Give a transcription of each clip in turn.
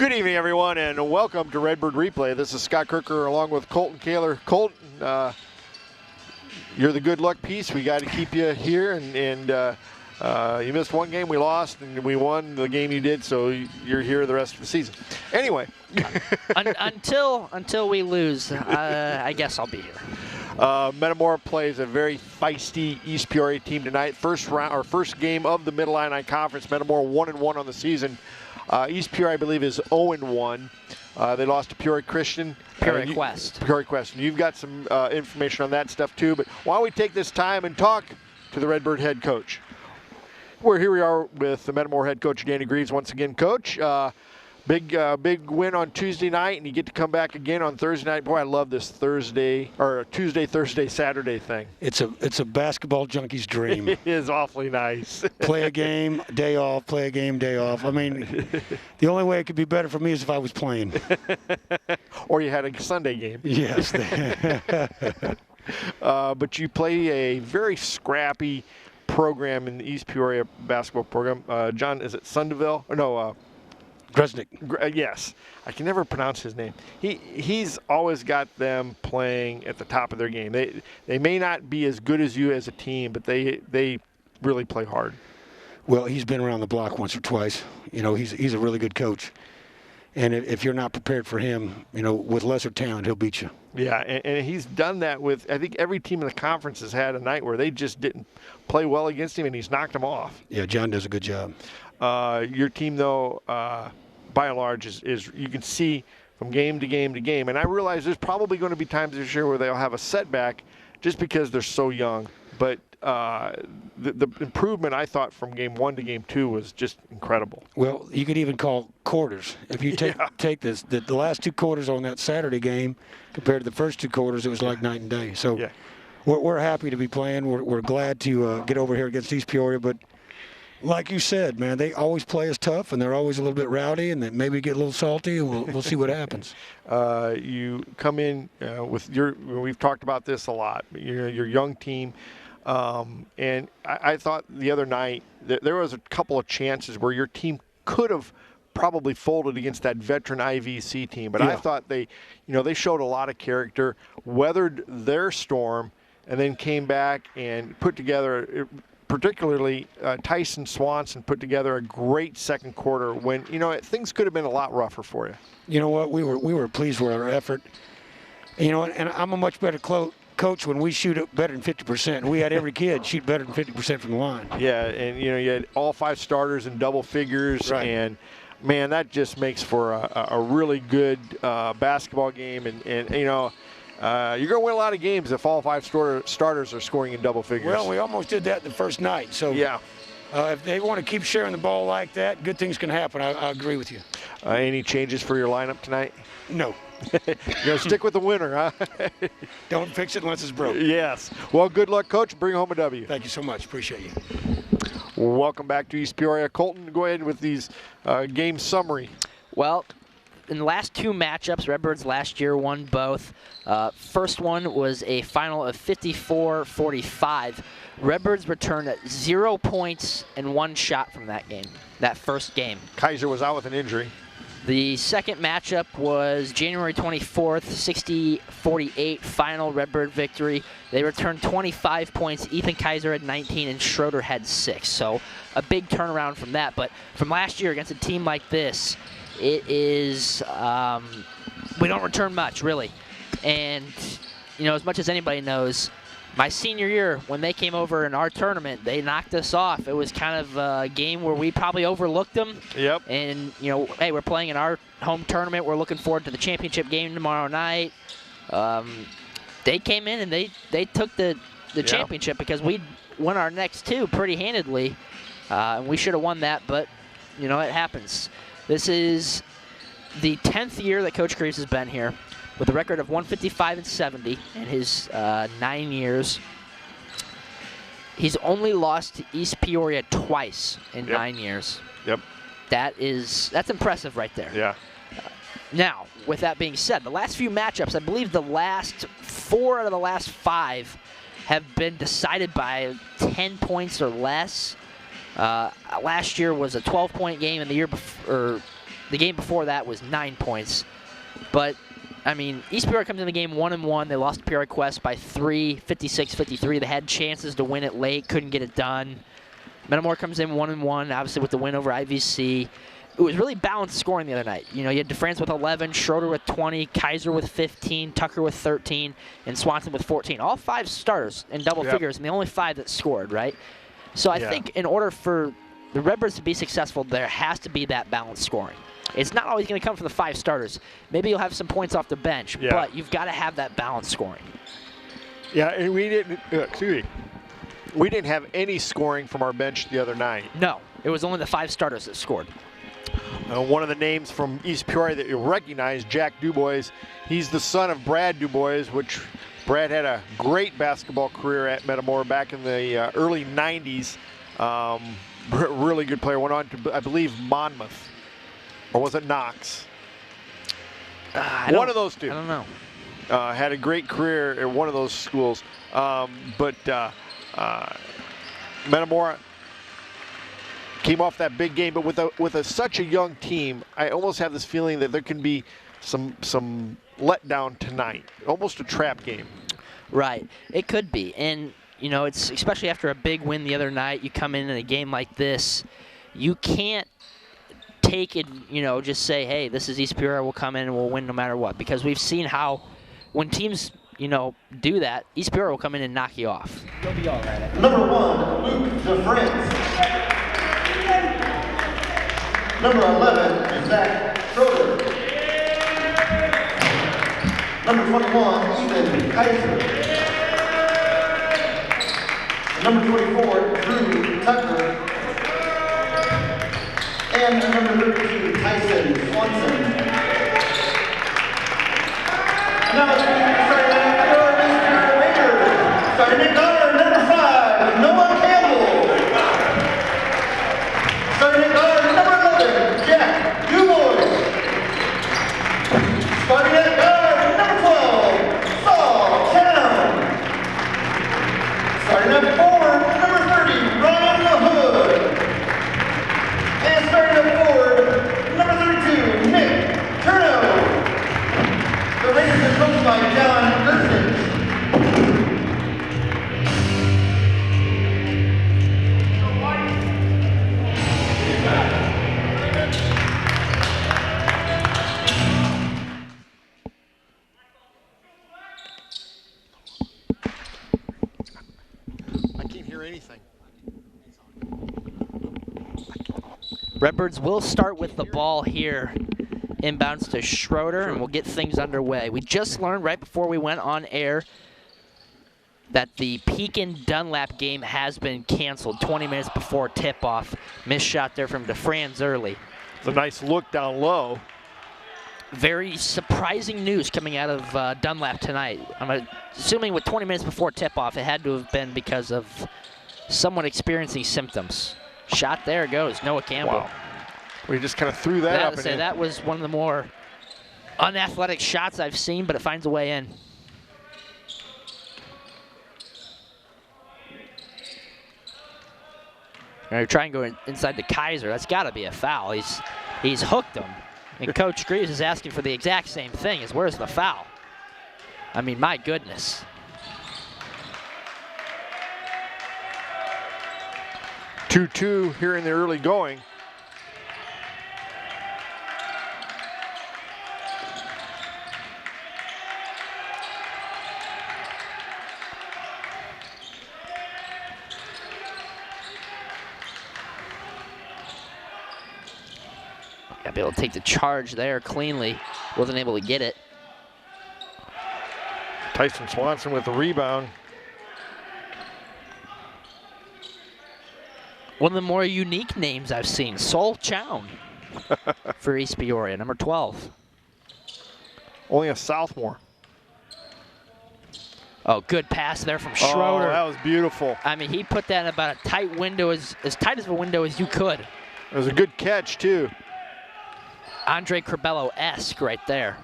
Good evening, everyone, and welcome to Redbird Replay. This is Scott Kirker along with Colton Kaler. Colton, you're the good luck piece. We got to keep you here, and you missed one game, we lost, and we won the game you did, so you're here the rest of the season. Anyway. until we lose, I guess I'll be here. Metamora plays a very feisty East Peoria team tonight. First game of the Mid-Illini Conference. Metamora 1-1 on the season. East Peoria, I believe, is 0-1. They lost to Peoria Christian. Peoria Quest. Peoria Quest. And you've got some information on that stuff too. But why don't we take this time and talk to the Redbird head coach? Here we are with the Metamora head coach, Danny Greaves, once again. Coach, big win on Tuesday night, and you get to come back again on Thursday night. Boy, I love this Tuesday, Thursday, Saturday thing. It's a basketball junkie's dream. It is awfully nice. Play a game, day off, play a game, day off. I mean, the only way it could be better for me is if I was playing. Or you had a Sunday game. Yes. But you play a very scrappy program in the East Peoria basketball program. John, is it Sundeville? Or no, Gresnick. Yes. I can never pronounce his name. He's always got them playing at the top of their game. They may not be as good as you as a team, but they really play hard. Well, he's been around the block once or twice. You know, he's a really good coach. And if you're not prepared for him, you know, with lesser talent, he'll beat you. Yeah, and he's done that with, I think, every team in the conference has had a night where they just didn't play well against him, and he's knocked them off. Yeah, John does a good job. Your team, though, by and large, is you can see from game to game to game. And I realize there's probably going to be times this year where they'll have a setback just because they're so young. But the improvement, I thought, from game 1 to game 2 was just incredible. Well, you could even call quarters. If you take this, the last 2 quarters on that Saturday game compared to the first 2 quarters, it was like night and day. So we're happy to be playing. We're glad to get over here against East Peoria. But like you said, man, they always play us tough, and they're always a little bit rowdy, and they maybe get a little salty, and we'll see what happens. You come in with we've talked about this a lot, your young team. And I thought the other night that there was a couple of chances where your team could have probably folded against that veteran IVC team. But I thought they showed a lot of character, weathered their storm, and then came back and put together, particularly Tyson Swanson put together a great second quarter when, things could have been a lot rougher for you. You know what? We were pleased with our effort. And I'm a much better coach when we shoot it better than 50%. We had every kid shoot better than 50% from the line. Yeah, and you had all 5 starters in double figures, right. And man, that just makes for a really good basketball game. And you're going to win a lot of games if all 5 starters are scoring in double figures. Well, we almost did that the first night. So yeah, if they want to keep sharing the ball like that, good things can happen. I agree with you. Any changes for your lineup tonight? No. You're going to stick with the winner, huh? Don't fix it unless it's broke. Yes. Well, good luck, Coach. Bring home a W. Thank you so much. Appreciate you. Welcome back to East Peoria. Colton, go ahead with these game summary. Well, in the last 2 matchups, Redbirds last year won both. First one was a final of 54-45. Redbirds returned 0 points and 1 shot from that game, that first game. Kaiser was out with an injury. The second matchup was January 24th, 60-48 final Redbird victory. They returned 25 points. Ethan Kaiser had 19 and Schroeder had 6. So a big turnaround from that. But from last year against a team like this, it is, we don't return much, really. And, as much as anybody knows, my senior year, when they came over in our tournament, they knocked us off. It was kind of a game where we probably overlooked them. Yep. And, hey, we're playing in our home tournament. We're looking forward to the championship game tomorrow night. They came in and they took the championship because we won our next 2 pretty handedly. And we should have won that, but, it happens. This is the 10th year that Coach Greaves has been here, with a record of 155-70 in his 9 years. He's only lost to East Peoria twice in 9 years. Yep. That's impressive right there. Yeah. Now, with that being said, the last few matchups, I believe the last 4 out of the last 5 have been decided by 10 points or less. Last year was a 12-point game, and the year before, The game before that was 9 points. But, I mean, East Peoria comes in the game 1-1. They lost to Peoria Quest by 3, 56-53. They had chances to win it late, couldn't get it done. Metamora comes in 1-1, obviously with the win over IVC. It was really balanced scoring the other night. You know, you had DeFrance with 11, Schroeder with 20, Kaiser with 15, Tucker with 13, and Swanson with 14. All 5 starters in double figures, and the only 5 that scored, right? So I think in order for the Redbirds to be successful, there has to be that balanced scoring. It's not always going to come from the 5 starters. Maybe you'll have some points off the bench, but you've got to have that balanced scoring. Yeah, and we didn't. Excuse me. We didn't have any scoring from our bench the other night. No, it was only the 5 starters that scored. One of the names from East Peoria that you'll recognize, Jack Dubois. He's the son of Brad Dubois, which Brad had a great basketball career at Metamora back in the early 90s. Really good player. Went on to, I believe, Monmouth. Or was it Knox? One of those two. I don't know. Had a great career at one of those schools. But Metamora came off that big game, but with such a young team, I almost have this feeling that there can be some letdown tonight, almost a trap game. Right, it could be, and you know, it's especially after a big win the other night. You come in a game like this, you can't take it, you know, just say, hey, this is East Peoria, we'll come in and we'll win no matter what, because we've seen how when teams, you know, do that, East Peoria will come in and knock you off. You'll be all right. Number 1, Luke DeFrance. Number 11, Zach Schroeder. Number 21, Ethan Kaiser. Number 24, Drew Tucker. And number 32, Tyson Swanson. Now let's start at East Peoria Raiders. Starting at guard, number 5, Noah Campbell. Starting at guard, number 11, Jack Dubois. Starting at guard, number 12, Saul Town. Starting at forward, number 30, Ryan LaHood. And starting at forward, number 32, Nick Turno. The Raiders are coached by John Gerson. Anything. Redbirds will start with the ball here, inbounds to Schroeder, and we'll get things underway. We just learned right before we went on air that the Pekin-Dunlap game has been canceled 20 minutes before tip-off. Missed shot there from DeFrance early. It's a nice look down low. Very surprising news coming out of Dunlap tonight. I'm assuming with 20 minutes before tip-off, it had to have been because of someone experiencing symptoms. Shot there goes, Noah Campbell. Wow. We just kind of threw that up. That was one of the more unathletic shots I've seen, but it finds a way in. All right, try and go inside to Kaiser. That's got to be a foul. He's hooked him. And Coach Greaves is asking for the exact same thing, is where's the foul? I mean, my goodness. Two here in the early going. Got to be able to take the charge there cleanly. Wasn't able to get it. Tyson Swanson with the rebound. One of the more unique names I've seen, Sol Chown for East Peoria, number 12. Only a sophomore. Oh, good pass there from Schroeder. Oh, that was beautiful. I mean, he put that in about a tight window, as tight as a window as you could. It was a good catch, too. Andre Corbello-esque right there.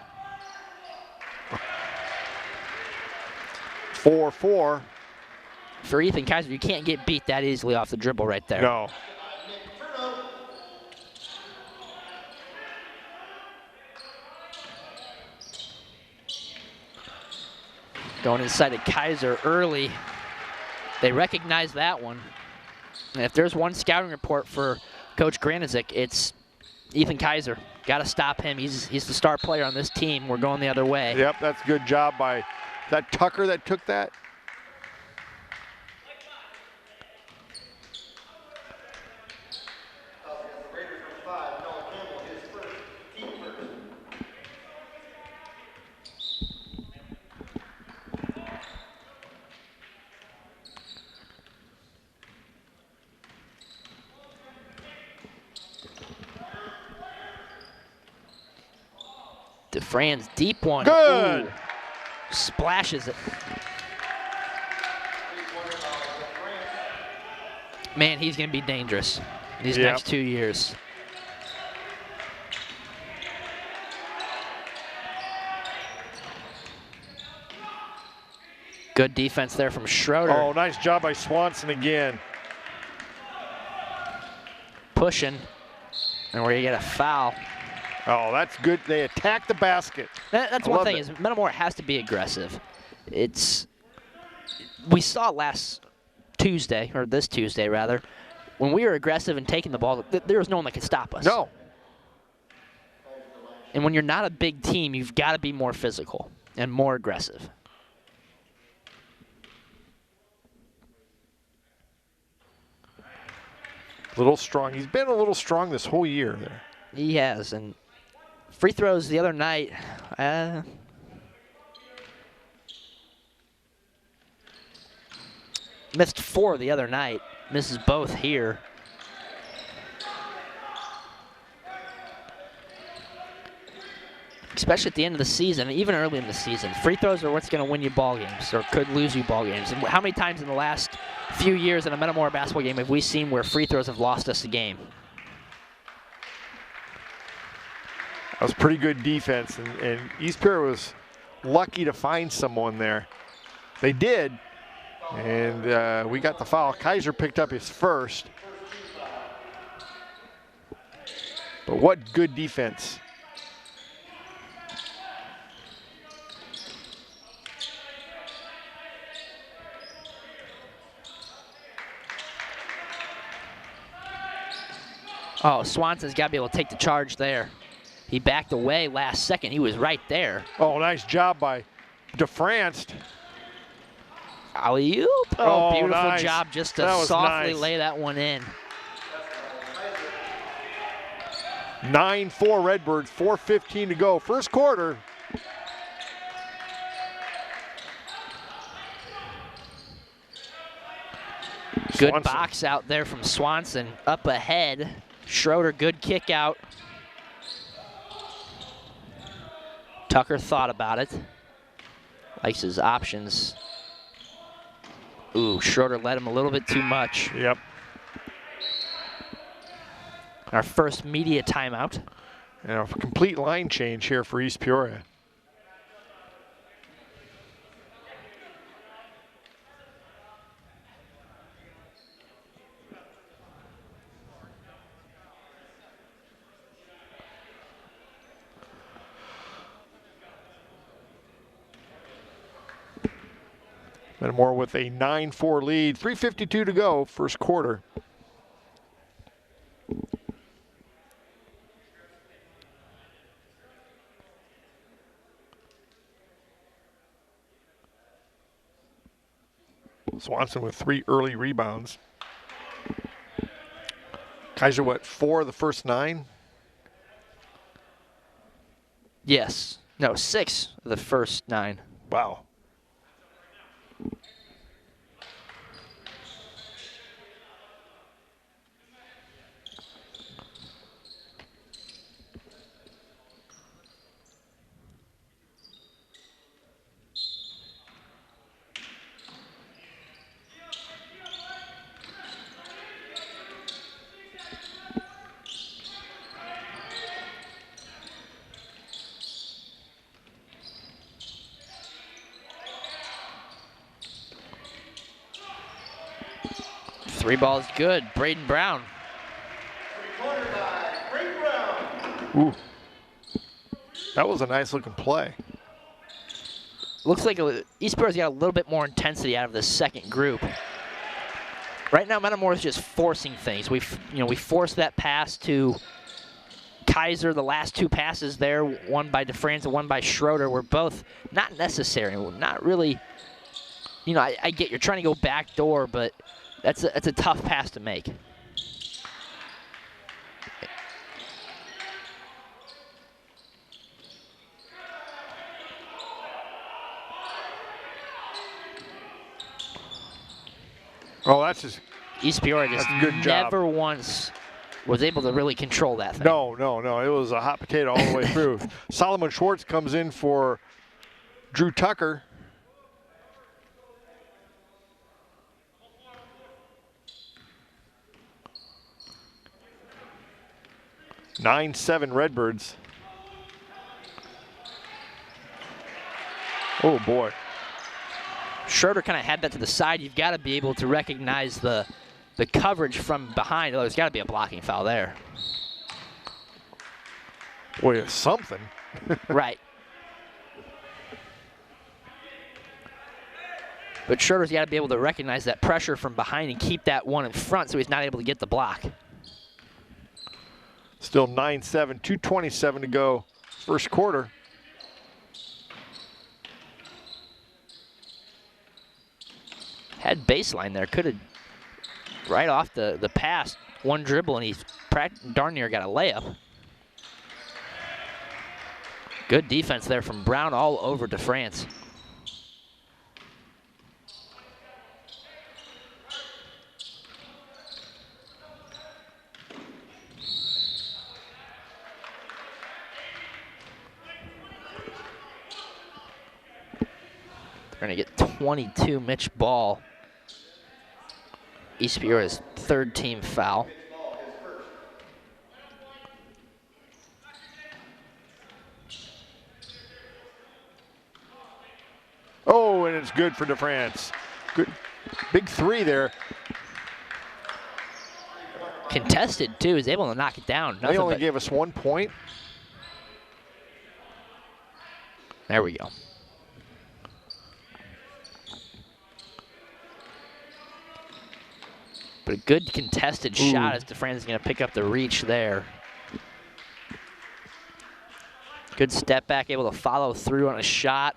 4-4. For Ethan Kaiser, you can't get beat that easily off the dribble right there. No. Going inside to Kaiser early. They recognize that one. And if there's one scouting report for Coach Granizik, it's Ethan Kaiser. Got to stop him. He's the star player on this team. We're going the other way. Yep, that's a good job by that Tucker that took that. DeFran's deep one. Good. Ooh. Splashes it. Man, he's going to be dangerous these next 2 years. Good defense there from Schroeder. Oh, nice job by Swanson again. Pushing. And where you get a foul. Oh, that's good. They attack the basket. That's one thing is Metamora has to be aggressive. We saw last Tuesday, or this Tuesday rather, when we were aggressive and taking the ball, there was no one that could stop us. No. And when you're not a big team, you've got to be more physical and more aggressive. A little strong. He's been a little strong this whole year there. He has, and free throws the other night, missed 4 the other night, misses both here. Especially at the end of the season, even early in the season. Free throws are what's going to win you ball games or could lose you ball games. And how many times in the last few years in a Metamora basketball game have we seen where free throws have lost us a game? That was pretty good defense, and East Peoria was lucky to find someone there. They did, and we got the foul. Kaiser picked up his first. But what good defense. Oh, Swanson's got to be able to take the charge there. He backed away last second. He was right there. Oh, nice job by DeFrance. Alley-oop. Oh, beautiful nice. job just to softly lay that one in. 9-4 Redbirds, 4:15 to go. First quarter. Good Swanson. box out there from Swanson. Up ahead. Schroeder, good kick out. Tucker thought about it. Likes his options. Ooh, Schroeder led him a little bit too much. Yep. Our first media timeout. And a complete line change here for East Peoria. Metamora with a 9-4 lead, 3:52 to go, first quarter. Swanson with 3 early rebounds. Kaiser, what, 4 of the first 9? Yes. No, 6 of the first 9. Wow. Three balls good. Braden Brown. Ooh. That was a nice looking play. looks like East Peoria's got a little bit more intensity out of this second group. Right now, Metamora is just forcing things. We forced that pass to Kaiser. The last two passes there, one by DeFranz and one by Schroeder, were both not necessary. Not really. I get you're trying to go back door, but that's a tough pass to make. Oh, that's just East Peoria just never once was able to really control that thing. No. It was a hot potato all the way through. Solomon Schwartz comes in for Drew Tucker. (9-7) Redbirds. Oh boy. Schroeder kind of had that to the side. You've got to be able to recognize the coverage from behind. Oh, there's got to be a blocking foul there. Boy, it's something. Right. But Schroeder's got to be able to recognize that pressure from behind and keep that one in front so he's not able to get the block. Still 9-7, 2:27 to go, first quarter. Had baseline there, could have right off the pass, one dribble, and he's darn near got a layup. Good defense there from Brown all over DeFranz. They're going to get 22, Mitch Ball. East Peoria's third team foul. Oh, and it's good for DeFranz. Good, big three there. Contested too, is able to knock it down. They only gave us 1 point. There we go. But a good contested shot as DeFranz is going to pick up the reach there. Good step back, able to follow through on a shot.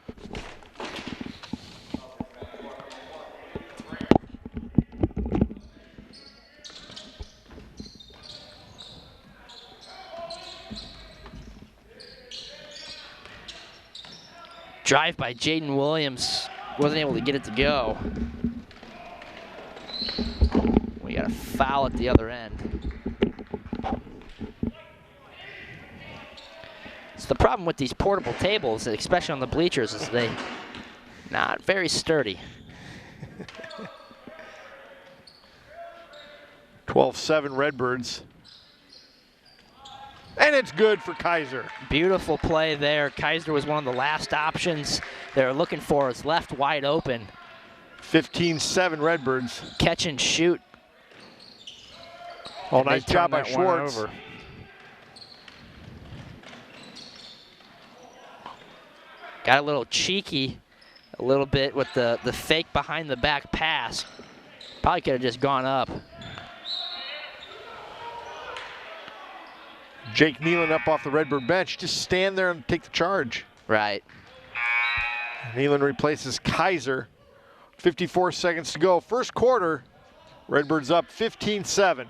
Drive by Jaden Williams, wasn't able to get it to go. We got a foul at the other end. So the problem with these portable tables, especially on the bleachers, is they not very sturdy. 12-7 Redbirds. And it's good for Kaiser. Beautiful play there. Kaiser was one of the last options they were looking for. It's left wide open. 15-7 Redbirds. Catch and shoot. Oh, nice job by Schwartz. Got a little cheeky a little bit with the fake behind the back pass. Probably could have just gone up. Jake Nealon up off the Redbird bench. Just stand there and take the charge. Right. Nealon replaces Kaiser. 54 seconds to go. First quarter, Redbirds up 15-7.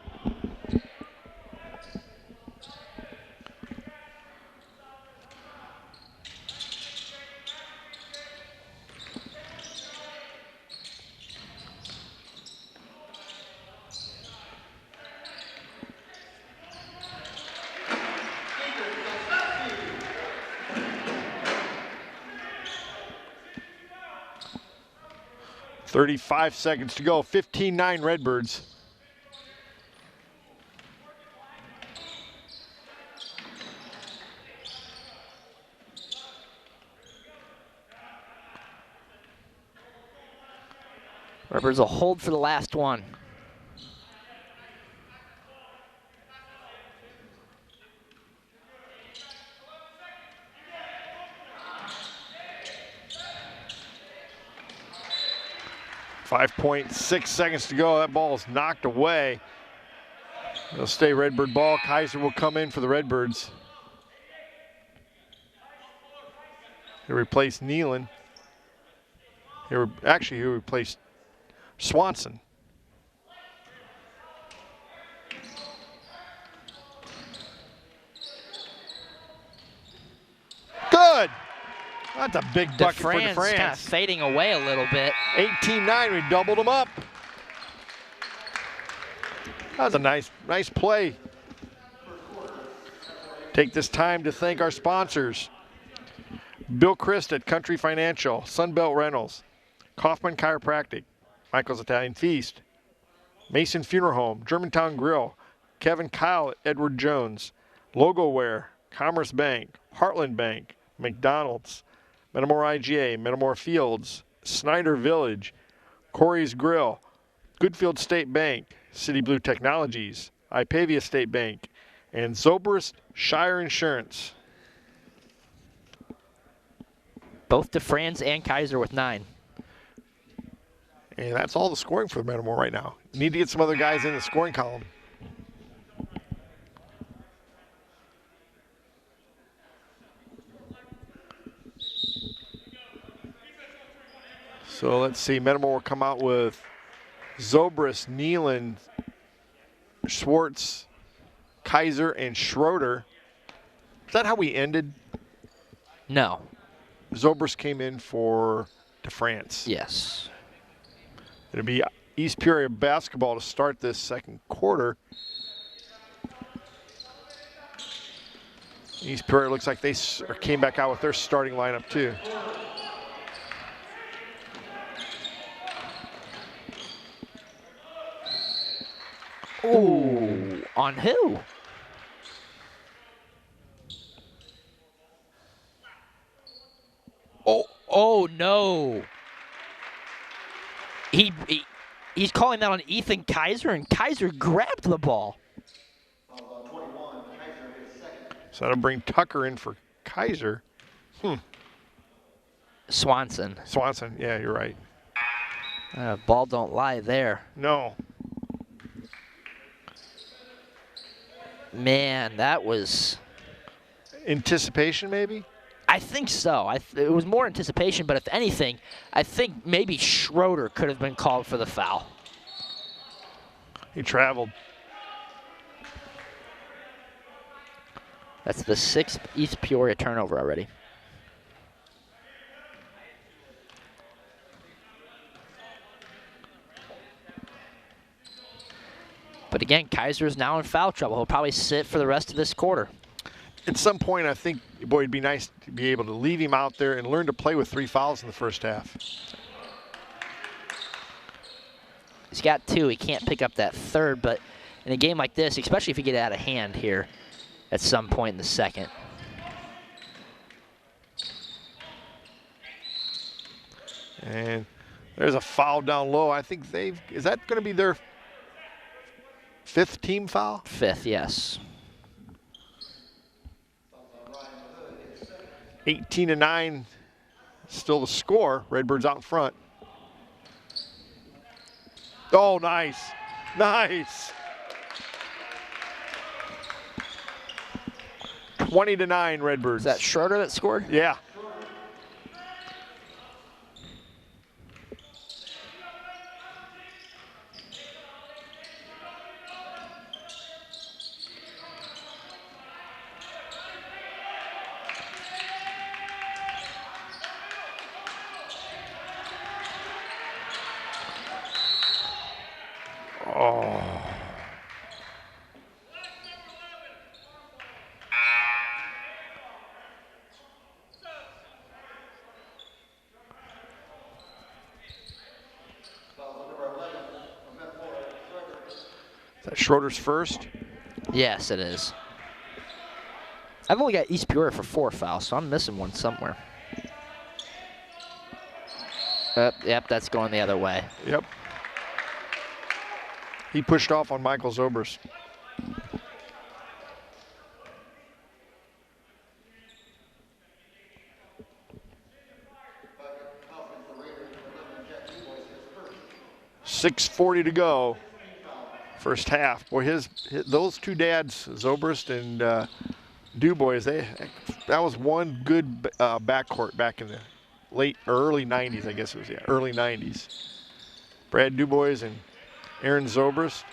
.35 seconds to go, 15-9 Redbirds. Redbirds will hold for the last one. 5.6 seconds to go. That ball is knocked away. It'll stay Redbird ball. Kaiser will come in for the Redbirds. He'll replace Nealon. He'll replace Swanson. Good. That's a big bucket for DeFrance. Kind of fading away a little bit. 18-9, we doubled them up. That was a nice play. Take this time to thank our sponsors. Bill Christ at Country Financial, Sunbelt Rentals, Kaufman Chiropractic, Michael's Italian Feast, Mason Funeral Home, Germantown Grill, Kevin Kyle at Edward Jones, Logo Wear, Commerce Bank, Heartland Bank, McDonald's, Metamora IGA, Metamora Fields, Snyder Village, Corey's Grill, Goodfield State Bank, City Blue Technologies, Ipavia State Bank, and Zobrist Shire Insurance. Both DeFrance and Kaiser with 9. And that's all the scoring for the Metamora right now. Need to get some other guys in the scoring column. So let's see, Metamora will come out with Zobrist, Nealon, Schwartz, Kaiser, and Schroeder. Is that how we ended? No. Zobrist came in for DeFrance. Yes. It'll be East Peoria basketball to start this second quarter. East Peoria looks like they came back out with their starting lineup too. Ooh, on who? Oh no. He's calling that on Ethan Kaiser, and Kaiser grabbed the ball. So that'll bring Tucker in for Kaiser. Swanson, yeah, you're right. Ball don't lie there. No. Man, that was... Anticipation, maybe? I think so. It was more anticipation, but if anything, I think maybe Schroeder could have been called for the foul. He traveled. That's the 6th East Peoria turnover already. But again, Kaiser is now in foul trouble. He'll probably sit for the rest of this quarter. At some point, I think, boy, it'd be nice to be able to leave him out there and learn to play with 3 fouls in the first half. He's got 2. He can't pick up that third, but in a game like this, especially if you get out of hand here at some point in the second. And there's a foul down low. I think is that going to be their 5th team foul? 5th, yes. 18-9, still the score. Redbirds out in front. Oh, nice. Nice. 20-9, Redbirds. Is that Schroeder that scored? Yeah. Schroeder's first? Yes, it is. I've only got East Peoria for 4 fouls, so I'm missing one somewhere. Yep, that's going the other way. Yep. He pushed off on Michael Zobrist. 6:40 to go. First half. Boy, those two dads, Zobrist and DuBois, that was one good backcourt back in the early 90s, I guess it was. Yeah, early 90s. Brad DuBois and Aaron Zobrist.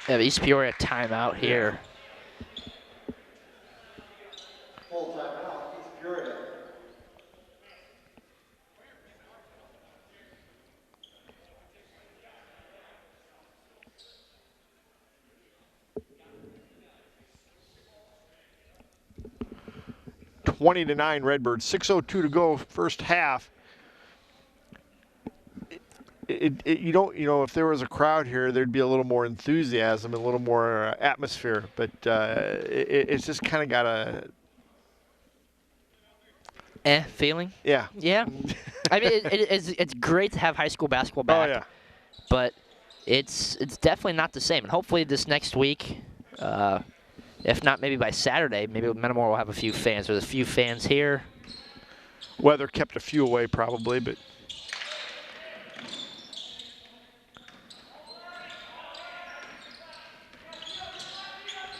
We have East Peoria timeout here. Full timeout, East Peoria. (20-9) Redbirds. 6:02 to go, first half. You don't, if there was a crowd here, there'd be a little more enthusiasm, a little more atmosphere, but it's just kind of got a feeling. Yeah. Yeah. I mean, it's great to have high school basketball back. Oh yeah. But it's definitely not the same. And hopefully this next week, if not maybe by Saturday, maybe Metamora will have a few fans. There's a few fans here. Weather kept a few away probably, but.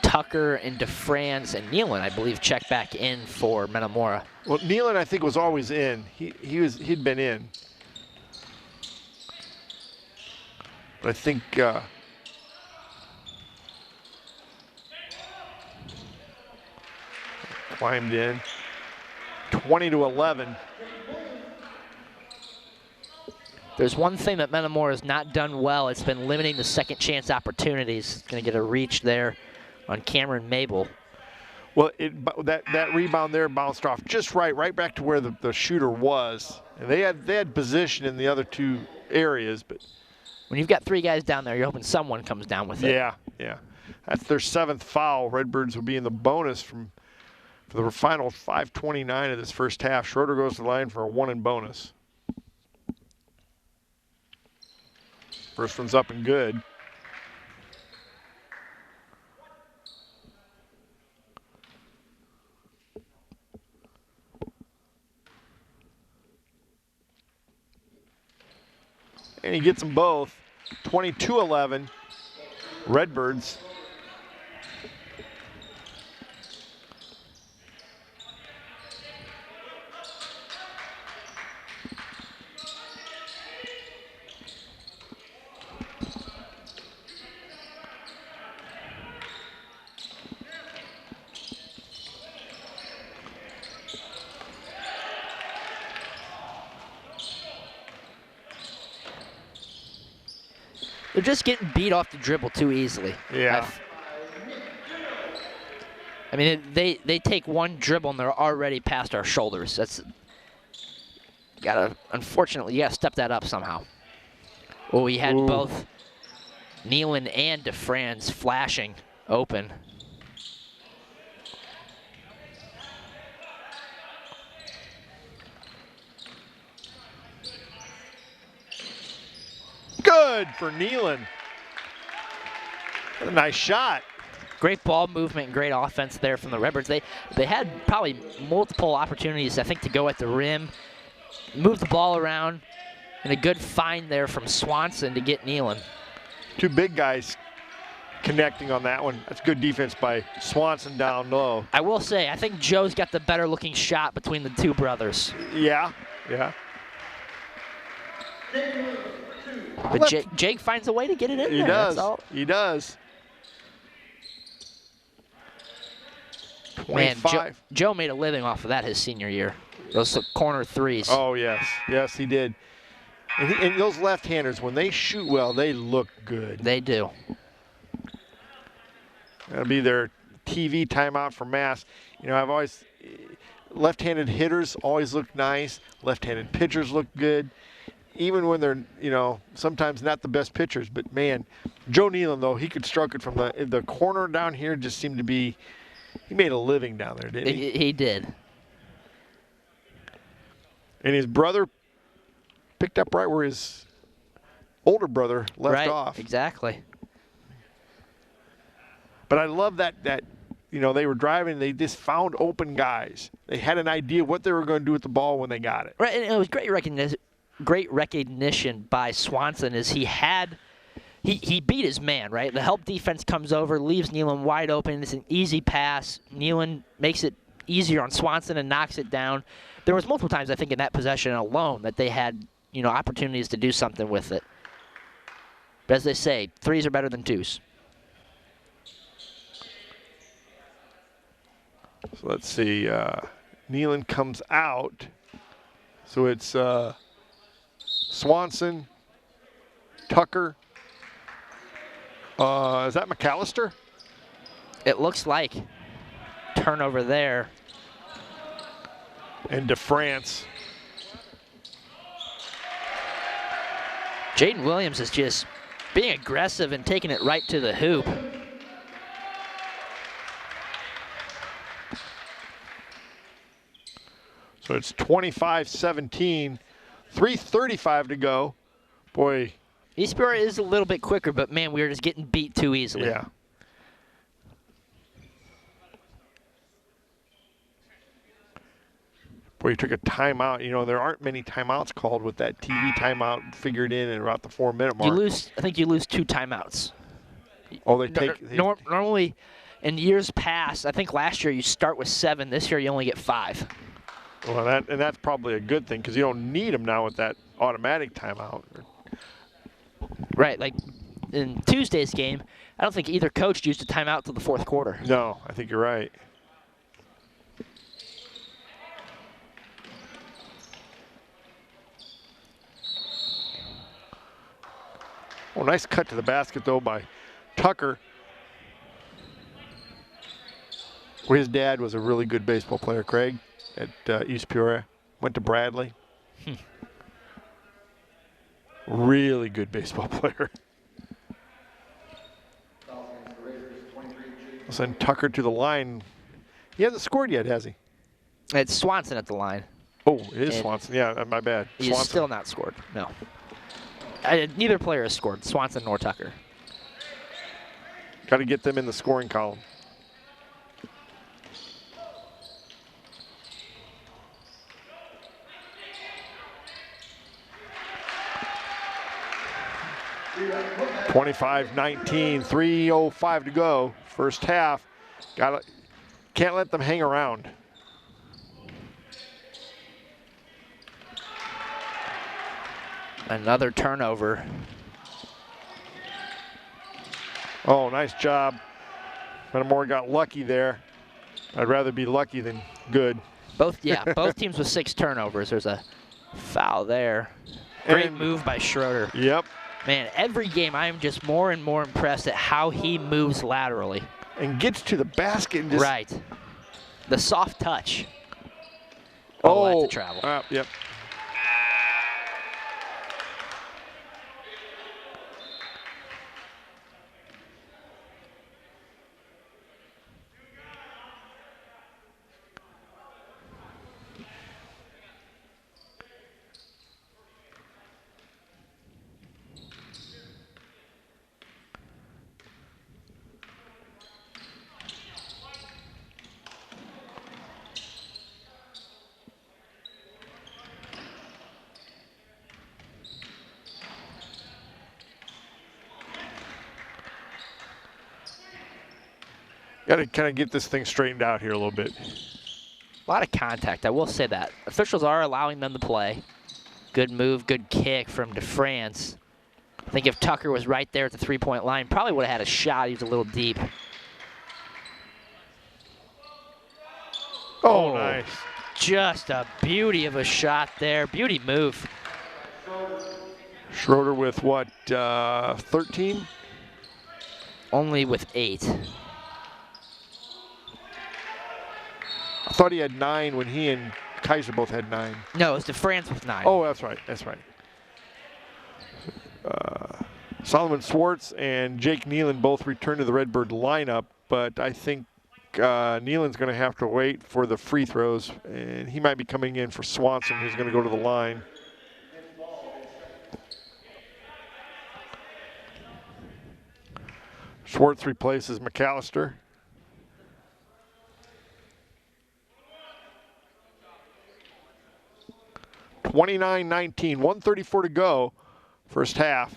Tucker and DeFrance and Nealon, I believe, checked back in for Metamora. Well, Nealon, I think, was always in. He'd been in. But I think climbed in. 20-11. There's one thing that Metamora has not done well. It's been limiting the second chance opportunities. Going to get a reach there on Cameron Mabel. Well, that rebound there bounced off just right back to where the shooter was. And they had position in the other two areas, but when you've got three guys down there, you're hoping someone comes down with it. Yeah. That's their 7th foul. Redbirds will be in the bonus for the final 5:29 of this first half. Schroeder goes to the line for a 1 and bonus. First one's up and good. And he gets them both. 22-11, Redbirds. They're just getting beat off the dribble too easily. Yeah. I mean, they take one dribble and they're already past our shoulders. Unfortunately, you gotta step that up somehow. Well, we had both Nealon and DeFrance flashing open. Good for Nealon. What a nice shot. Great ball movement and great offense there from the Redbirds. They had probably multiple opportunities, I think, to go at the rim, move the ball around, and a good find there from Swanson to get Nealon. Two big guys connecting on that one. That's good defense by Swanson down low. I will say, I think Joe's got the better looking shot between the two brothers. Yeah. But Jake finds a way to get it in there. He does. 25. Man, Joe made a living off of that his senior year. Those corner threes. Oh, yes. Yes, he did. And those left-handers, when they shoot well, they look good. They do. That'll be their TV timeout for Mass. Left-handed hitters always look nice. Left-handed pitchers look good. Even when they're, sometimes not the best pitchers. But, man, Joe Nealon, though, he could struck it from the corner down here. Just seemed to be, he made a living down there, didn't he? He did. And his brother picked up right where his older brother left off. Exactly. But I love that they were driving, they just found open guys. They had an idea what they were going to do with the ball when they got it. Right, and it was great recognition by Swanson as he beat his man, right? The help defense comes over, leaves Nealon wide open. It's an easy pass. Nealon makes it easier on Swanson and knocks it down. There was multiple times, I think, in that possession alone that they had, opportunities to do something with it. But as they say, threes are better than twos. So let's see. Nealon comes out. So it's Swanson, Tucker. Is that McAllister? It looks like turnover there. And DeFrance. Jaden Williams is just being aggressive and taking it right to the hoop. So it's 25-17, 3:35 to go. Boy. East Peoria is a little bit quicker, but man, we were just getting beat too easily. Yeah. Boy, you took a timeout. There aren't many timeouts called with that TV timeout figured in at about the 4-minute mark. I think you lose 2 timeouts. Oh, they take. Normally, in years past, I think last year you start with 7. This year you only get 5. Well, that's probably a good thing because you don't need them now with that automatic timeout. Right, like in Tuesday's game, I don't think either coach used a timeout till the 4th quarter. No, I think you're right. Oh, nice cut to the basket, though, by Tucker. Well, his dad was a really good baseball player, Craig, at East Peoria. Went to Bradley. Really good baseball player. We'll send Tucker to the line. He hasn't scored yet, has he? It's Swanson at the line. Oh, it is Swanson. Yeah, my bad. He's still not scored, no. Neither player has scored, Swanson nor Tucker. Got to get them in the scoring column. (25-19), 3:05 to go. First half. Can't let them hang around. Another turnover. Oh, nice job. Metamora got lucky there. I'd rather be lucky than good. Both teams with 6 turnovers. There's a foul there. Great move by Schroeder. Yep. Man, every game I am just more and more impressed at how he moves laterally. And gets to the basket and just... Right. The soft touch. Oh, that's a travel. Yep. Got to kind of get this thing straightened out here a little bit. A lot of contact, I will say that. Officials are allowing them to play. Good move, good kick from DeFrance. I think if Tucker was right there at the 3-point line, probably would have had a shot. He was a little deep. Oh, nice. Just a beauty of a shot there. Beauty move. Schroeder with what, 13? Only with 8. I thought he had 9 when he and Kaiser both had 9. No, it was DeFrance with 9. Oh, that's right. That's right. Solomon Swartz and Jake Nealon both returned to the Redbird lineup, but I think Nealon's going to have to wait for the free throws, and he might be coming in for Swanson, who's going to go to the line. Schwartz replaces McAllister. (29-19), 1:34 to go, first half.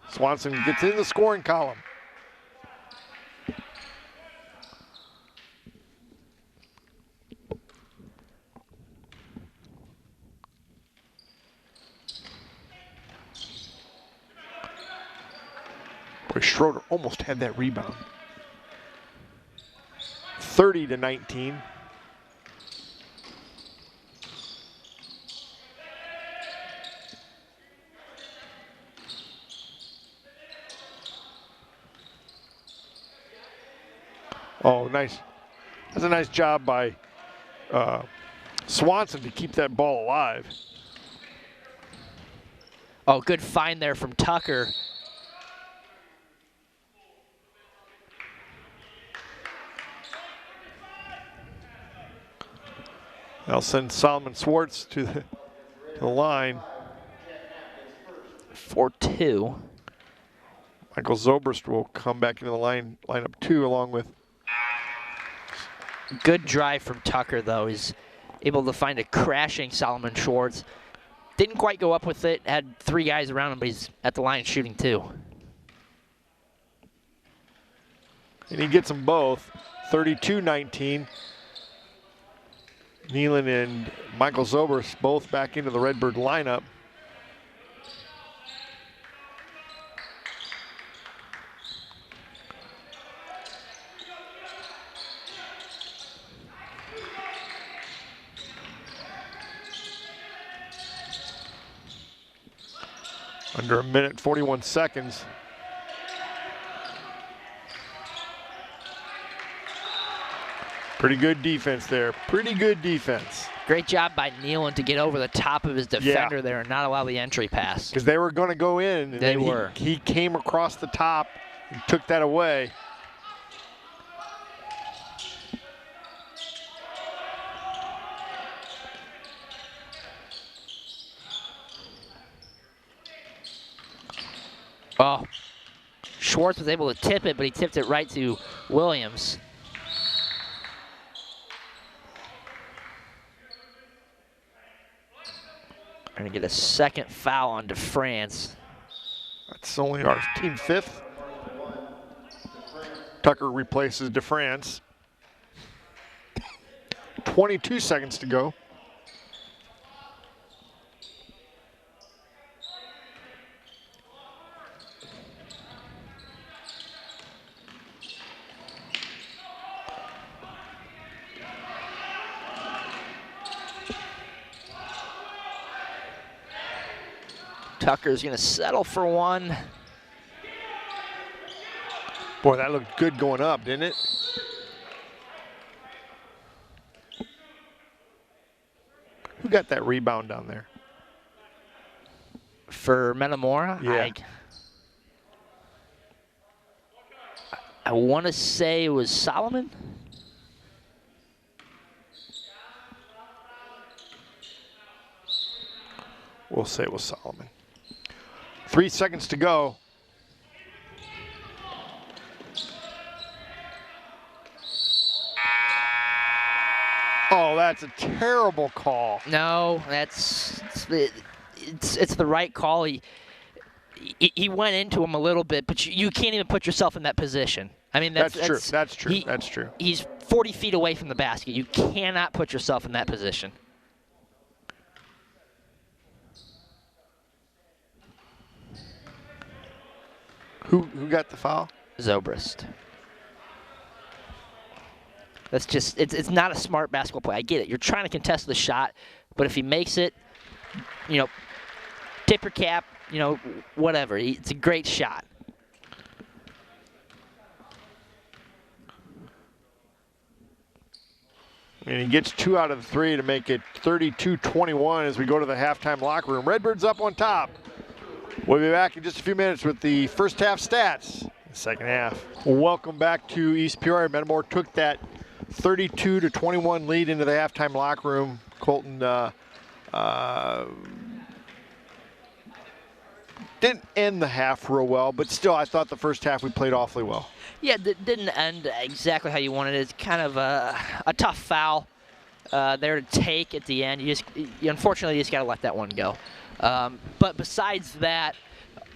Swanson gets in the scoring column. Boy, Schroeder almost had that rebound. 30-19. Oh, nice. That's a nice job by Swanson to keep that ball alive. Oh, good find there from Tucker. They'll send Solomon Schwartz to the line. 4-2. Michael Zobrist will come back into the lineup too, along with. Good drive from Tucker, though. He's able to find a crashing Solomon Schwartz. Didn't quite go up with it. Had 3 guys around him, but he's at the line shooting 2. And he gets them both. 32-19. Nealon and Michael Zobrist both back into the Redbird lineup. Under a minute, 41 seconds. Pretty good defense there. Pretty good defense. Great job by Nealon to get over the top of his defender there and not allow the entry pass. Because they were going to go in. And they were. He came across the top and took that away. Oh, Schwartz was able to tip it, but he tipped it right to Williams. Going to get a second foul on DeFrance. That's only our team 5th. Tucker replaces DeFrance. 22 seconds to go. Tucker's going to settle for 1. Boy, that looked good going up, didn't it? Who got that rebound down there? For Metamora? Yeah. I want to say it was Solomon. We'll say it was Solomon. 3 seconds to go. Oh, that's a terrible call. No, it's the right call. He went into him a little bit, but you can't even put yourself in that position. I mean, that's true. That's true. That's true. He's 40 feet away from the basket. You cannot put yourself in that position. Who got the foul? Zobrist. That's just, it's not a smart basketball play. I get it. You're trying to contest the shot, but if he makes it, tip your cap, whatever. It's a great shot. And he gets 2 out of the 3 to make it 32-21 as we go to the halftime locker room. Redbirds up on top. We'll be back in just a few minutes with the first half stats Second half. Welcome back to East Peoria. Metamora took that 32-21 lead into the halftime locker room. Colton didn't end the half real well, but still, I thought the first half we played awfully well. Yeah, it didn't end exactly how you wanted it. It's kind of a tough foul there to take at the end. You unfortunately, you just got to let that one go. But besides that,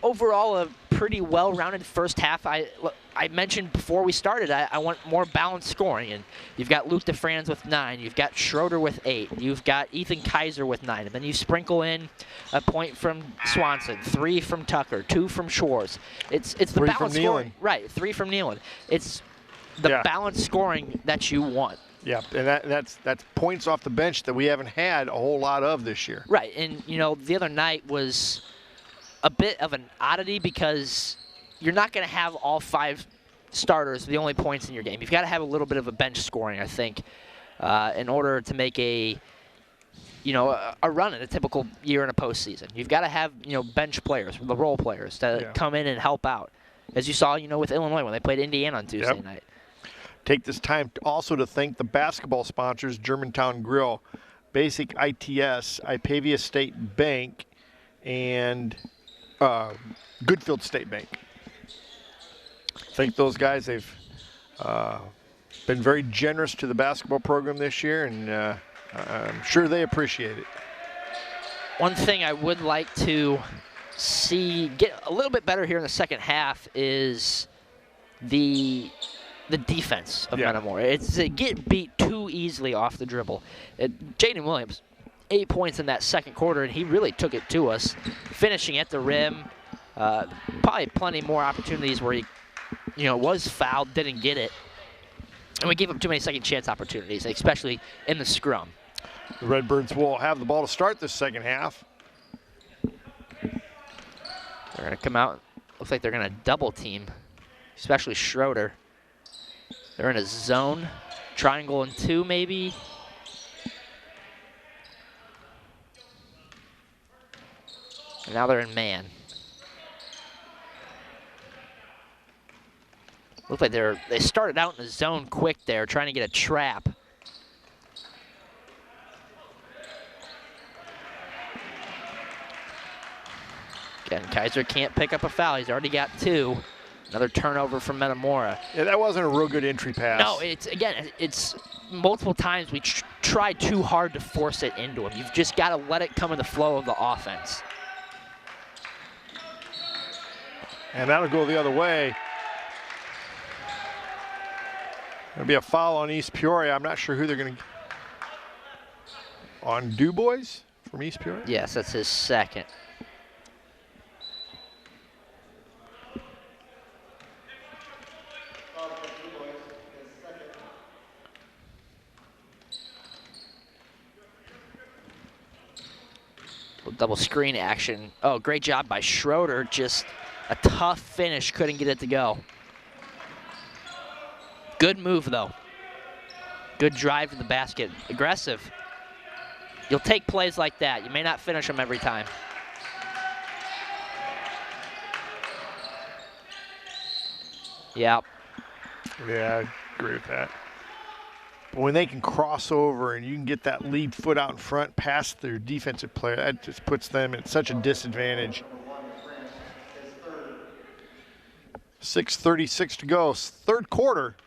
overall, a pretty well-rounded first half. I mentioned before we started, I want more balanced scoring. And you've got Luke DeFranz with 9. You've got Schroeder with 8. You've got Ethan Kaiser with 9. And then you sprinkle in a point from Swanson, 3 from Tucker, 2 from Schwartz. It's the balanced scoring. Right, 3 from Nealon. It's the balanced scoring that you want. Yeah, and that's points off the bench that we haven't had a whole lot of this year. Right, and the other night was a bit of an oddity because you're not going to have all 5 starters the only points in your game. You've got to have a little bit of a bench scoring, I think, in order to make a run in a typical year in a postseason. You've got to have bench players, the role players, to come in and help out, as you saw with Illinois when they played Indiana on Tuesday night. Take this time also to thank the basketball sponsors: Germantown Grill, Basic ITS, Ipavia State Bank, and Goodfield State Bank. Thank those guys. They've been very generous to the basketball program this year, and I'm sure they appreciate it. One thing I would like to see get a little bit better here in the second half is the defense of Metamora. It's they get beat too easily off the dribble. Jaden Williams, 8 points in that second quarter, and he really took it to us, finishing at the rim. Probably plenty more opportunities where he, was fouled, didn't get it. And we gave up too many second chance opportunities, especially in the scrum. The Redbirds will have the ball to start this second half. They're going to come out. Looks like they're going to double team, especially Schroeder. They're in a zone, triangle and 2 maybe. And now they're in man. Looks like they started out in the zone quick there, trying to get a trap. Again, Kaiser can't pick up a foul. He's already got 2. Another turnover from Metamora. Yeah, that wasn't a real good entry pass. No, it's multiple times we tried too hard to force it into him. You've just got to let it come in the flow of the offense. And that'll go the other way. There'll be a foul on East Peoria. I'm not sure who they're going to... On DuBois from East Peoria? Yes, that's his second. Double screen action. Oh, great job by Schroeder. Just a tough finish. Couldn't get it to go. Good move, though. Good drive to the basket. Aggressive. You'll take plays like that. You may not finish them every time. Yeah. Yeah, I agree with that. But when they can cross over and you can get that lead foot out in front past their defensive player, that just puts them at such a disadvantage. 6:36 to go, third quarter.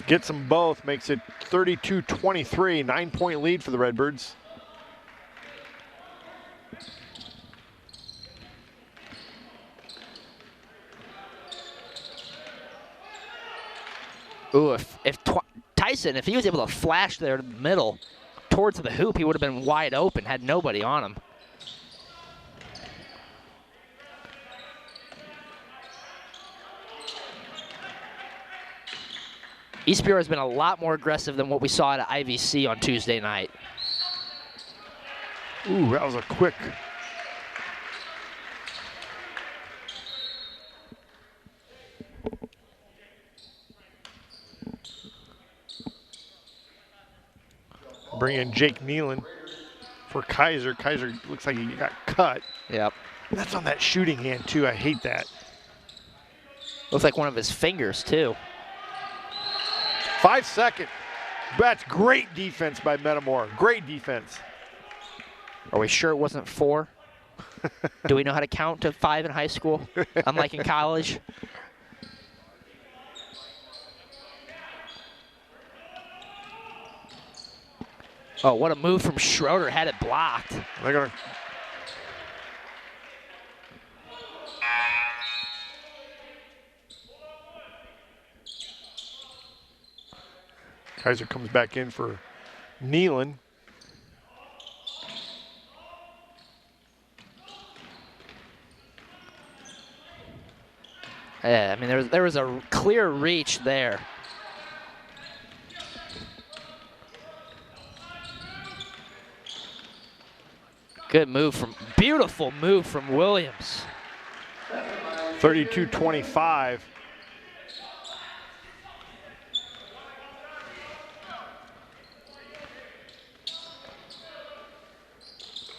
Gets them both, makes it 32-23, 9-point lead for the Redbirds. Ooh, if Tyson, if he was able to flash there to the middle towards the hoop, he would have been wide open, had nobody on him. East Peoria has been a lot more aggressive than what we saw at IVC on Tuesday night. Ooh, that was a quick. Bring in Jake Nealon for Kaiser. Kaiser looks like he got cut. Yep. That's on that shooting hand, too. I hate that. Looks like one of his fingers, too. 5 seconds. That's great defense by Metamora. Great defense. Are we sure it wasn't 4? Do we know how to count to 5 in high school, unlike in college? Oh, what a move from Schroeder. Had it blocked. They're going to. Kaiser comes back in for Nealon. Yeah, I mean, there was a clear reach there. Beautiful move from Williams. 32-25.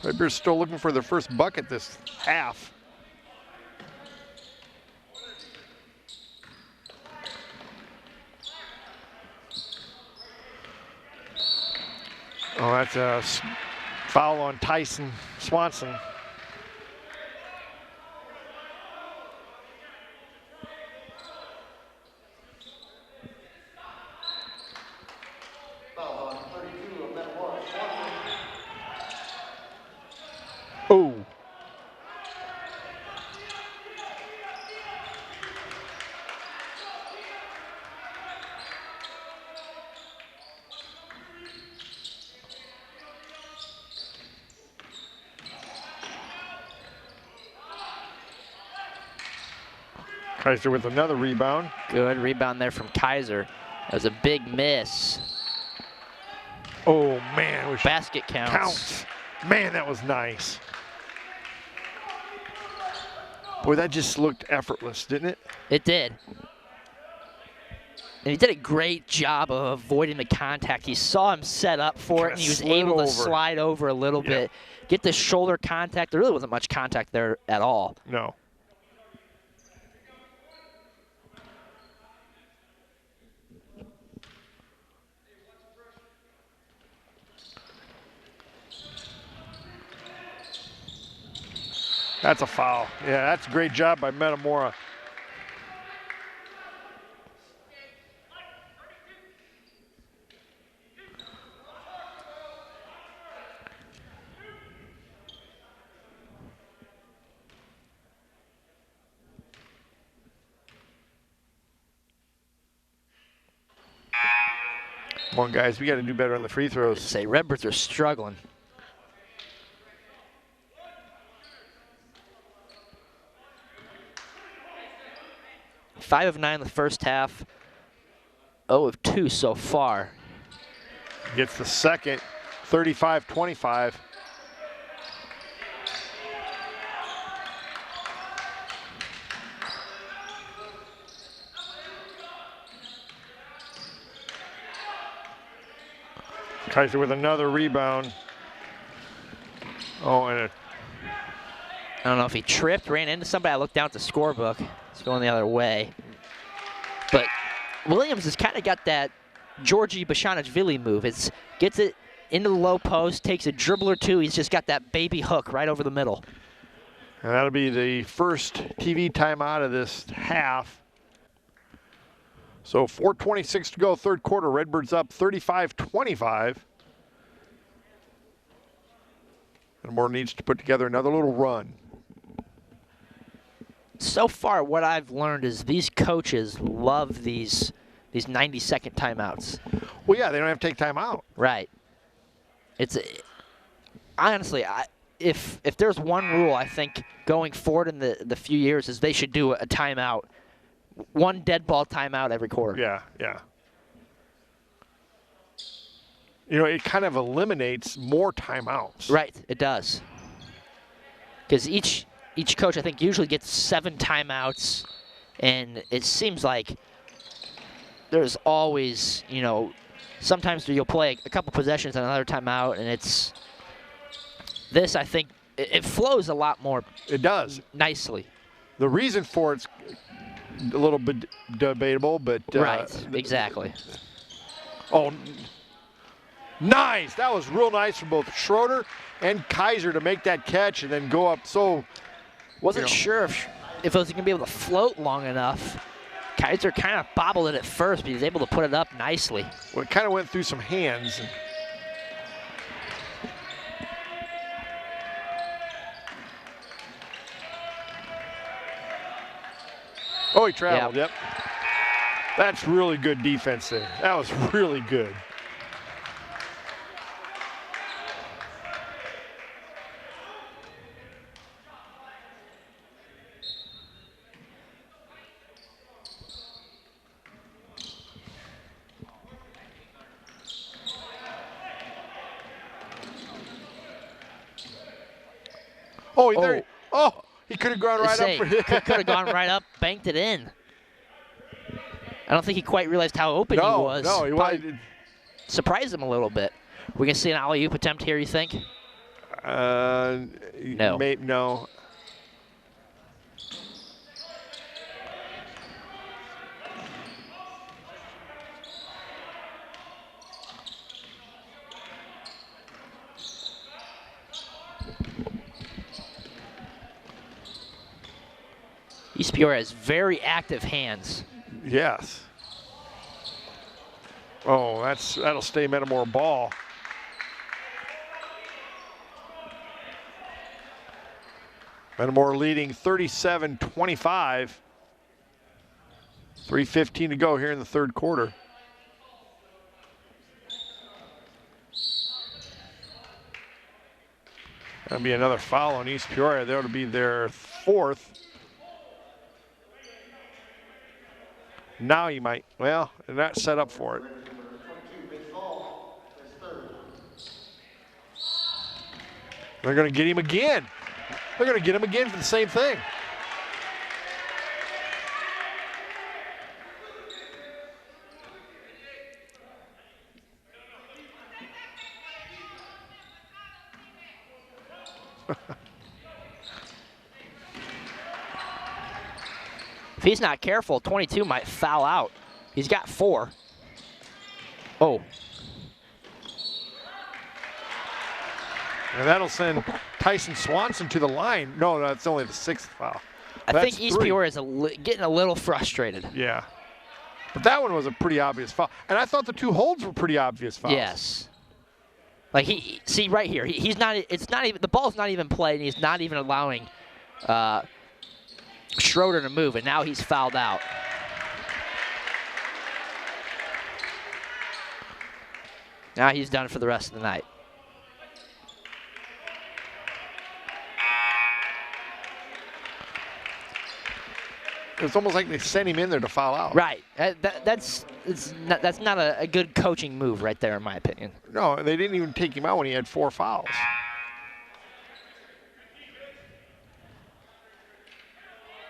Redbirds still looking for their first bucket this half. Oh, that's a foul on Tyson Swanson. Oh. Kaiser with another rebound. Good rebound there from Kaiser. That was a big miss. Oh, man. Basket counts. Counts. Man, that was nice. Boy, that just looked effortless, didn't it? It did. And he did a great job of avoiding the contact. He saw him set up for it, and he was able to slide over a little bit, get the shoulder contact. There really wasn't much contact there at all. No. That's a foul. Yeah, that's a great job by Metamora. Come on, guys. We got to do better on the free throws. Say, Redbirds are struggling. Five of 9 in the first half. 0 of 2 so far. Gets the second, 35-25. Kaiser with another rebound. Oh, and I don't know if he tripped, ran into somebody. I looked down at the scorebook. It's going the other way. But Williams has kind of got that Georgi Bashanishvili move. Gets it into the low post, takes a dribble or two. He's just got that baby hook right over the middle. And that'll be the first TV timeout of this half. So 4:26 to go, third quarter. Redbirds up 35-25. Metamora needs to put together another little run. So far, what I've learned is these coaches love these 90-second timeouts. Well, yeah, they don't have to take time out. Right. Honestly, if there's one rule I think going forward in the few years is they should do a timeout, one dead ball timeout every quarter. Yeah, yeah. you know, it kind of eliminates more timeouts. Right, it does. Because each coach, I think, usually gets 7 timeouts, and it seems like there's always, you know, sometimes you'll play a couple possessions and another timeout, and it's this. I think it flows a lot more. It does nicely. The reason for it's a little bit debatable, but right, exactly. Oh, nice! That was real nice from both Schroeder and Kaiser to make that catch and then go up. So wasn't sure if it was going to be able to float long enough. Kaiser kind of bobbled it at first, but he was able to put it up nicely. Well, it kind of went through some hands. Oh, he traveled, yep. That's really good defense there. That was really good. Oh, there. Oh, he could have gone right up for him. Could have gone right up, banked it in. I don't think he quite realized how open he was. No, he was. Surprised him a little bit. We're going to see an alley-oop attempt here, you think? No. No. East Peoria has very active hands. Yes. Oh, that'll stay Metamora ball. Metamora leading 37-25. 3:15 to go here in the third quarter. That'll be another foul on East Peoria. That'll be their 4th. Now you might, well, they're not set up for it. They're going to get him again. They're going to get him again for the same thing. If he's not careful, 22 might foul out. He's got 4. Oh. And that'll send Tyson Swanson to the line. No, that's only the 6th foul. I think East Peoria is getting a little frustrated. Yeah. But that one was a pretty obvious foul. And I thought the 2 holds were pretty obvious fouls. Yes. Like see right here, he's not, it's not even, the ball's not even played, and he's not even allowing Schroeder to move, and now he's fouled out. Now he's done for the rest of the night. It's almost like they sent him in there to foul out. Right. That's not a good coaching move right there, in my opinion. No, they didn't even take him out when he had 4 fouls.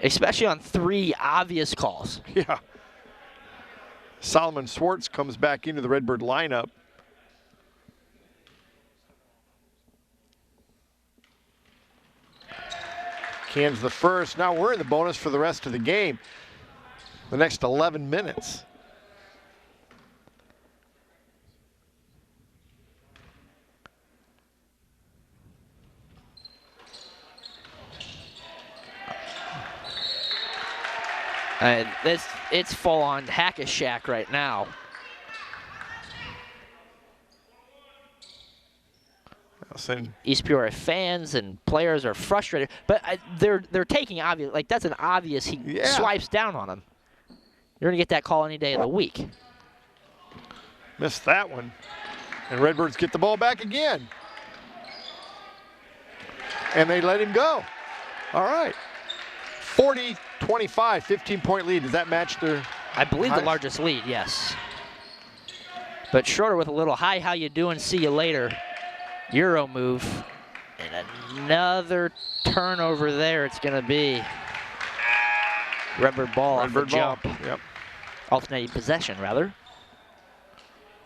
Especially on 3 obvious calls. Yeah. Solomon Swartz comes back into the Redbird lineup. Cans the first. Now we're in the bonus for the rest of the game. The next 11 minutes. It's full on hack-a-shack right now. East Peoria fans and players are frustrated, but they're taking obvious, like that's an obvious, he swipes down on him. You're gonna get that call any day of the week. Missed that one. And Redbirds get the ball back again. And they let him go. All right. 40-25, 15-point lead. Does that match their I believe the largest lead, yes. But Schroeder with a little hi, how you doing, see you later. Euro move. And another turnover there it's going to be. Redbird ball off the jump. Yep. Alternating possession, rather.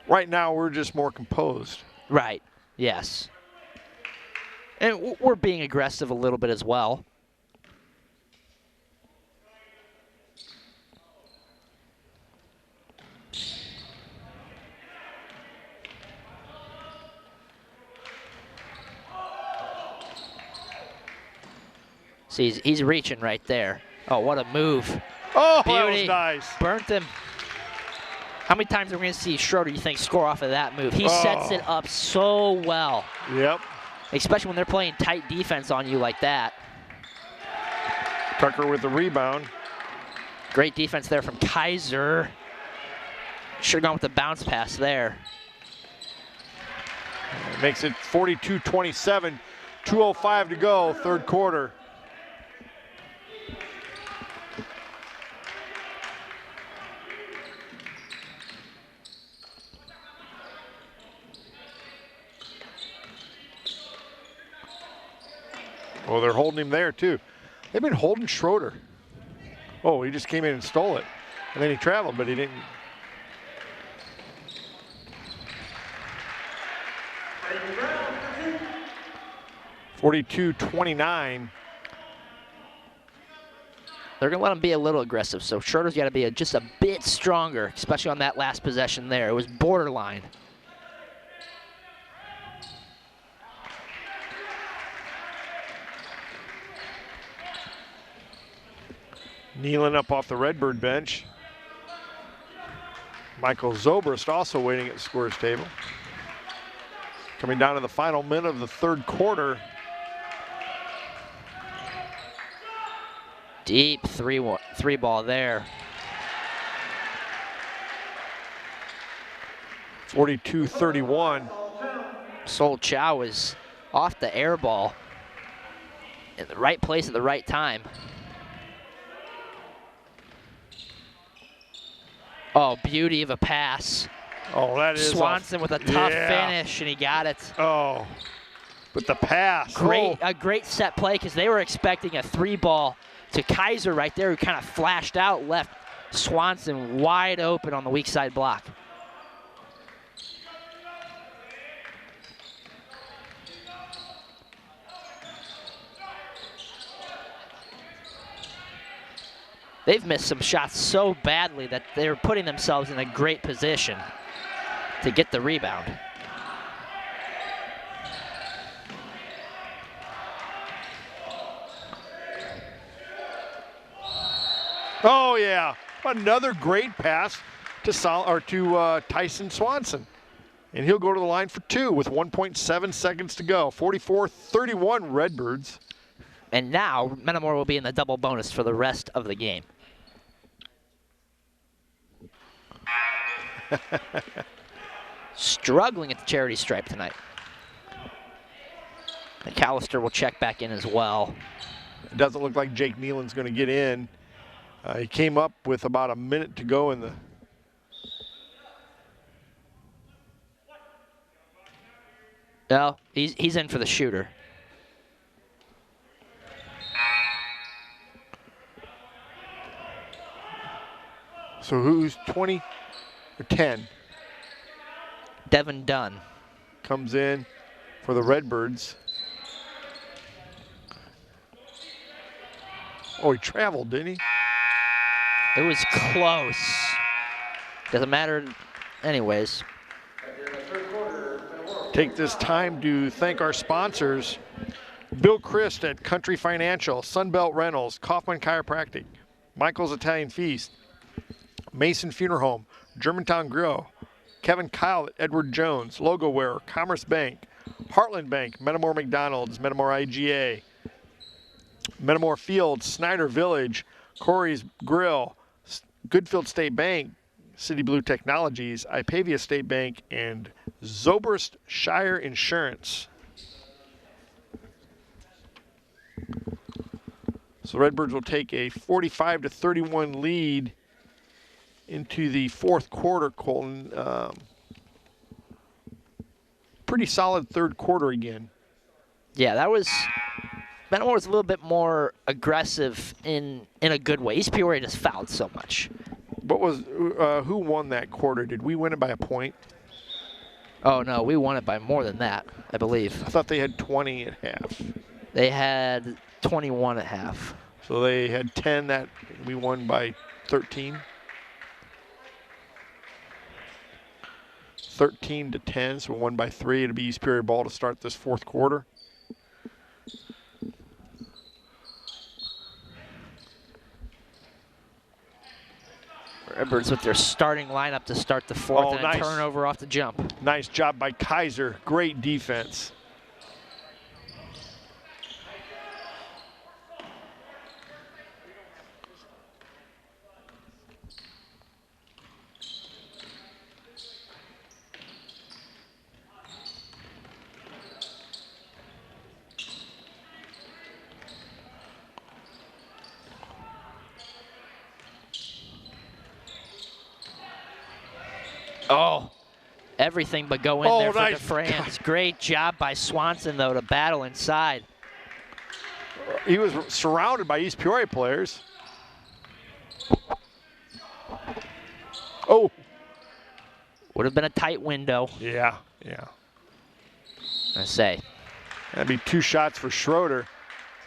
Right now, we're just more composed. Right, yes. And we're being aggressive a little bit as well. See, he's reaching right there. Oh, what a move. Oh, Beauty. that was nice. Burnt him. How many times are we going to see Schroeder, you think, score off of that move? He sets it up so well. Yep. Especially when they're playing tight defense on you like that. Tucker with the rebound. Great defense there from Kaiser. Should have gone with the bounce pass there. Makes it 42-27. 2:05 to go, third quarter. Oh, they're holding him there, too. They've been holding Schroeder. Oh, he just came in and stole it. And then he traveled, but he didn't. (42-29). They're going to let him be a little aggressive, so Schroeder's got to be just a bit stronger, especially on that last possession there. It was borderline. Kneeling up off the Redbird bench. Michael Zobrist also waiting at the scorer's table. Coming down to the final minute of the third quarter. Deep three ball there. 42-31. Sol Chow is off the air ball in the right place at the right time. Oh, beauty of a pass. Oh, that is Swanson with a tough finish, and he got it. Oh, with the pass. A great set play because they were expecting a three ball to Kaiser right there, who kind of flashed out, left Swanson wide open on the weak side block. They've missed some shots so badly that they're putting themselves in a great position to get the rebound. Oh yeah, another great pass to Tyson Swanson. And he'll go to the line for two with 1.7 seconds to go. 44-31 Redbirds. And now Metamora will be in the double bonus for the rest of the game. Struggling at the charity stripe tonight. McAllister will check back in as well. It doesn't look like Jake Nealon's going to get in. He came up with about a minute to go in the. No, he's in for the shooter. So who's 20 or 10? Devin Dunn comes in for the Redbirds. Oh, he traveled, didn't he? It was close. Doesn't matter anyways. Take this time to thank our sponsors. Bill Christ at Country Financial, Sunbelt Rentals, Kaufman Chiropractic, Michael's Italian Feast, Mason Funeral Home, Germantown Grill, Kevin Kyle at Edward Jones, Logo Wearer, Commerce Bank, Heartland Bank, Metamora McDonald's, Metamora IGA, Metamora Field, Snyder Village, Corey's Grill, Goodfield State Bank, City Blue Technologies, Ipavia State Bank, and Zobrist Shire Insurance. So Redbirds will take a 45-31 lead into the fourth quarter, Colton. pretty solid third quarter again. Yeah, that was Metamora was a little bit more aggressive in a good way. East Peoria just fouled so much. What was who won that quarter? Did we win it by a point? Oh no, we won it by more than that, I believe. I thought they had 20 at half. They had 21 at half. So they had 10 that we won by 13. 13-10, so we won by 3. It'll be East Peoria ball to start this fourth quarter. Redbirds with their starting lineup to start the fourth, and a turnover off the jump. Nice job by Kaiser. Great defense. Oh, everything but go in there for nice. DeFrance. Great job by Swanson, though, to battle inside. He was surrounded by East Peoria players. Oh. Would have been a tight window. Yeah. I say. That'd be 2 shots for Schroeder.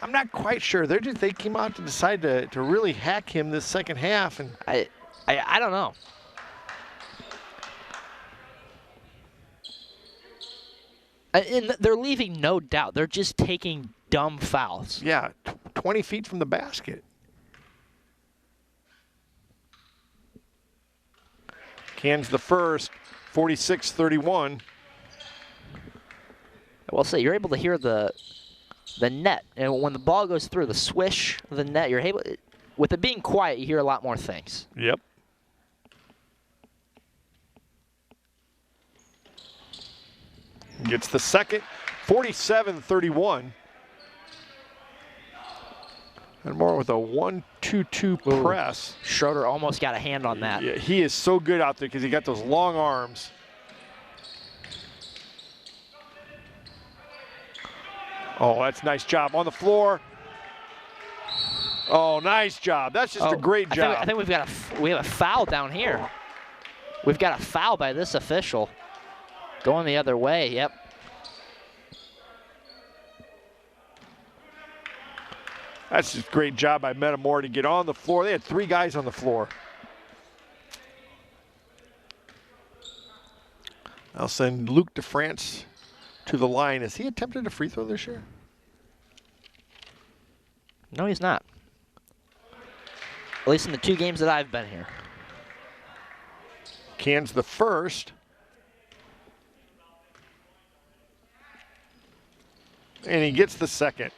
I'm not quite sure. They came out to decide to really hack him this second half. And I don't know. And they're leaving no doubt. They're just taking dumb fouls. Yeah, 20 feet from the basket. Cans the first, 46-31. I will say, you're able to hear the net. And when the ball goes through, the swish of the net, you're able, with it being quiet, you hear a lot more things. Yep. Gets the second, 47-31. And more with a 1-2-2 press. Schroeder almost got a hand on that. Yeah, he is so good out there because he got those long arms. Oh, that's a nice job on the floor. Oh, nice job. That's just a great job. I think we have a foul down here. We've got a foul by this official. Going the other way, yep. That's just a great job by Metamora to get on the floor. They had 3 guys on the floor. I'll send Luke DeFrance to the line. Has he attempted a free throw this year? No, he's not. At least in the 2 games that I've been here. Cans the first. And he gets the second.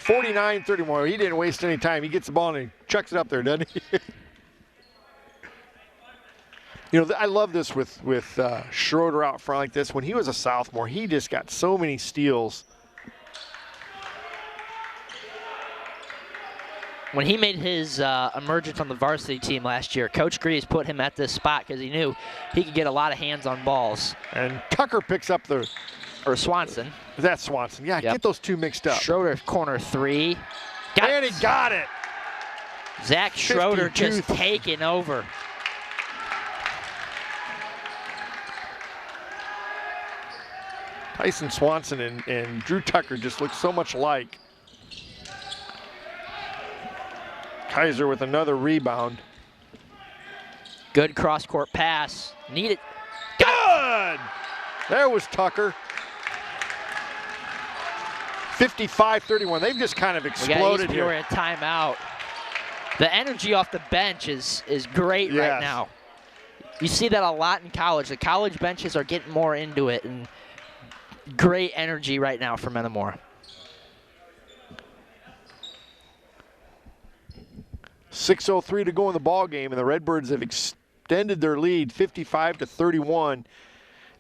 49-31. He didn't waste any time. He gets the ball and he chucks it up there, doesn't he? You know, I love this with Schroeder out front like this. When he was a sophomore, he just got so many steals. When he made his emergence on the varsity team last year, Coach Greaves put him at this spot because he knew he could get a lot of hands on balls. And Tucker picks up the... Or Swanson. That's Swanson. Yeah, get those 2 mixed up. Schroeder, corner 3. And he got it. Zach Schroeder just taking over. Tyson Swanson and Drew Tucker just look so much alike. Kaiser with another rebound. Good cross-court pass. Need it. Good! There was Tucker. 55-31. They've just kind of exploded here. We're at timeout. The energy off the bench is great right now. You see that a lot in college. The college benches are getting more into it, and great energy right now for Metamora. 6:03 to go in the ball game, and the Redbirds have extended their lead 55-31.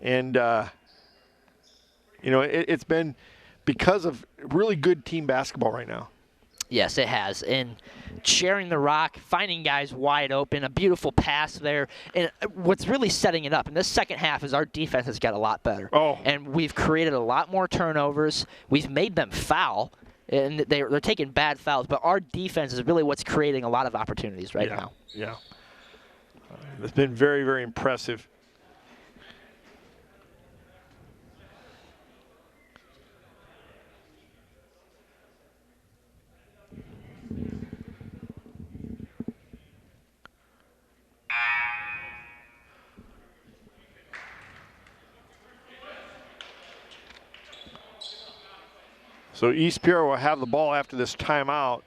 And you know, it's been because of really good team basketball right now. Yes, it has. And sharing the rock, finding guys wide open, a beautiful pass there. And what's really setting it up in this second half is our defense has got a lot better. Oh. And we've created a lot more turnovers. We've made them foul, and they're taking bad fouls. But our defense is really what's creating a lot of opportunities right now. Yeah. It's been very, very impressive. So East Peoria will have the ball after this timeout.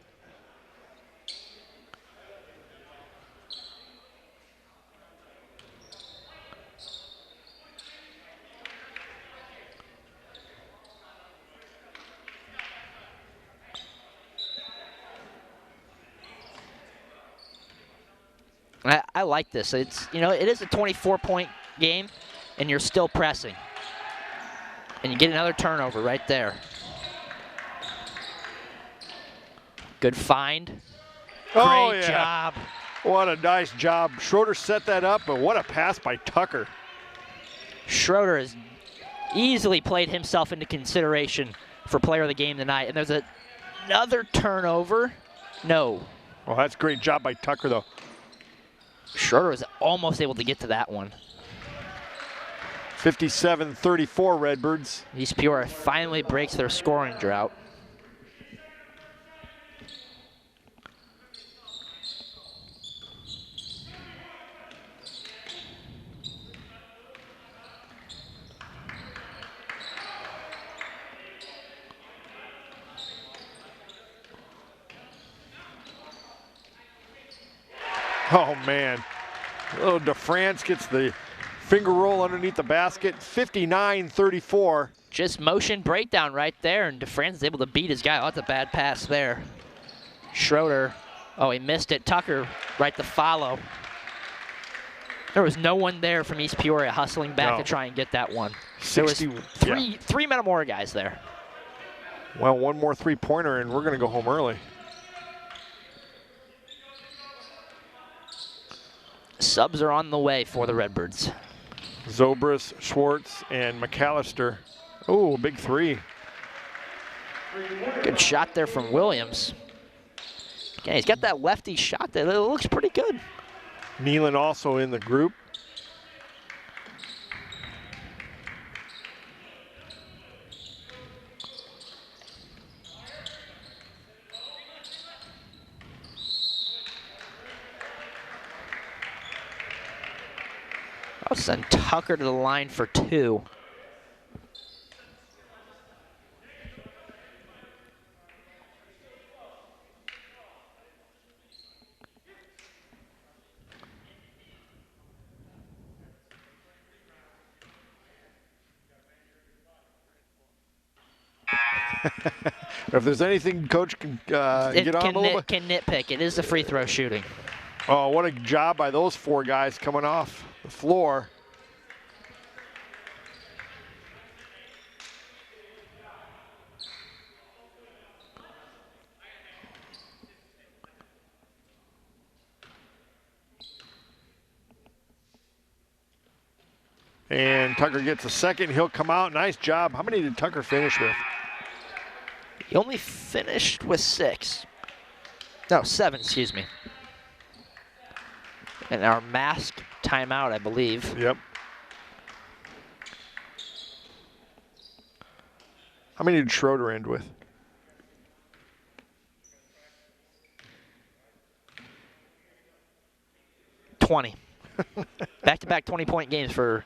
I like this. It's, you know, it is a 24-point game, and you're still pressing. And you get another turnover right there. Good find. Oh, Great yeah. job. What a nice job. Schroeder set that up, but what a pass by Tucker. Schroeder has easily played himself into consideration for player of the game tonight. And there's another turnover. No. Well, that's a great job by Tucker, though. Schroeder was almost able to get to that one. 57-34 Redbirds. East Peoria finally breaks their scoring drought. Oh, man. Little DeFrance gets the finger roll underneath the basket. 59-34. Just motion breakdown right there, and DeFrance is able to beat his guy. Oh, that's a bad pass there. Schroeder, oh, he missed it. Tucker, right to follow. There was no one there from East Peoria hustling back to try and get that one. There was three Metamora guys there. Well, one more three-pointer, and we're going to go home early. Subs are on the way for the Redbirds. Zobris, Schwartz, and McAllister. Oh, big three. Good shot there from Williams. Yeah, he's got that lefty shot there. It looks pretty good. Nealon also in the group. I'll send Tucker to the line for two. If there's anything Coach can get on a little bit. Can nitpick. It is the free throw shooting. Oh, what a job by those four guys coming off the floor. And Tucker gets a second. He'll come out. Nice job. How many did Tucker finish with? He only finished with 6. No, 7, excuse me. And our mask timeout, I believe. Yep. How many did Schroeder end with? Back-to-back 20-point games for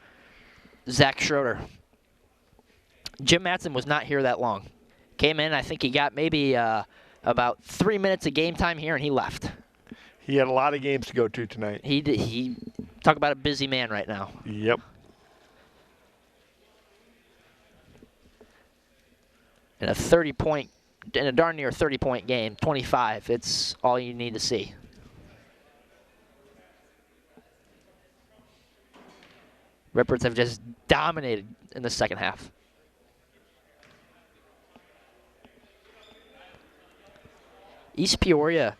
Zach Schroeder. Jim Matson was not here that long. Came in, I think he got maybe about 3 minutes of game time here, and he left. He had a lot of games to go to tonight. He talk about a busy man right now. Yep. In a 30-point, in a darn near 30-point game, 25, it's all you need to see. Redbirds have just dominated in the second half. East Peoria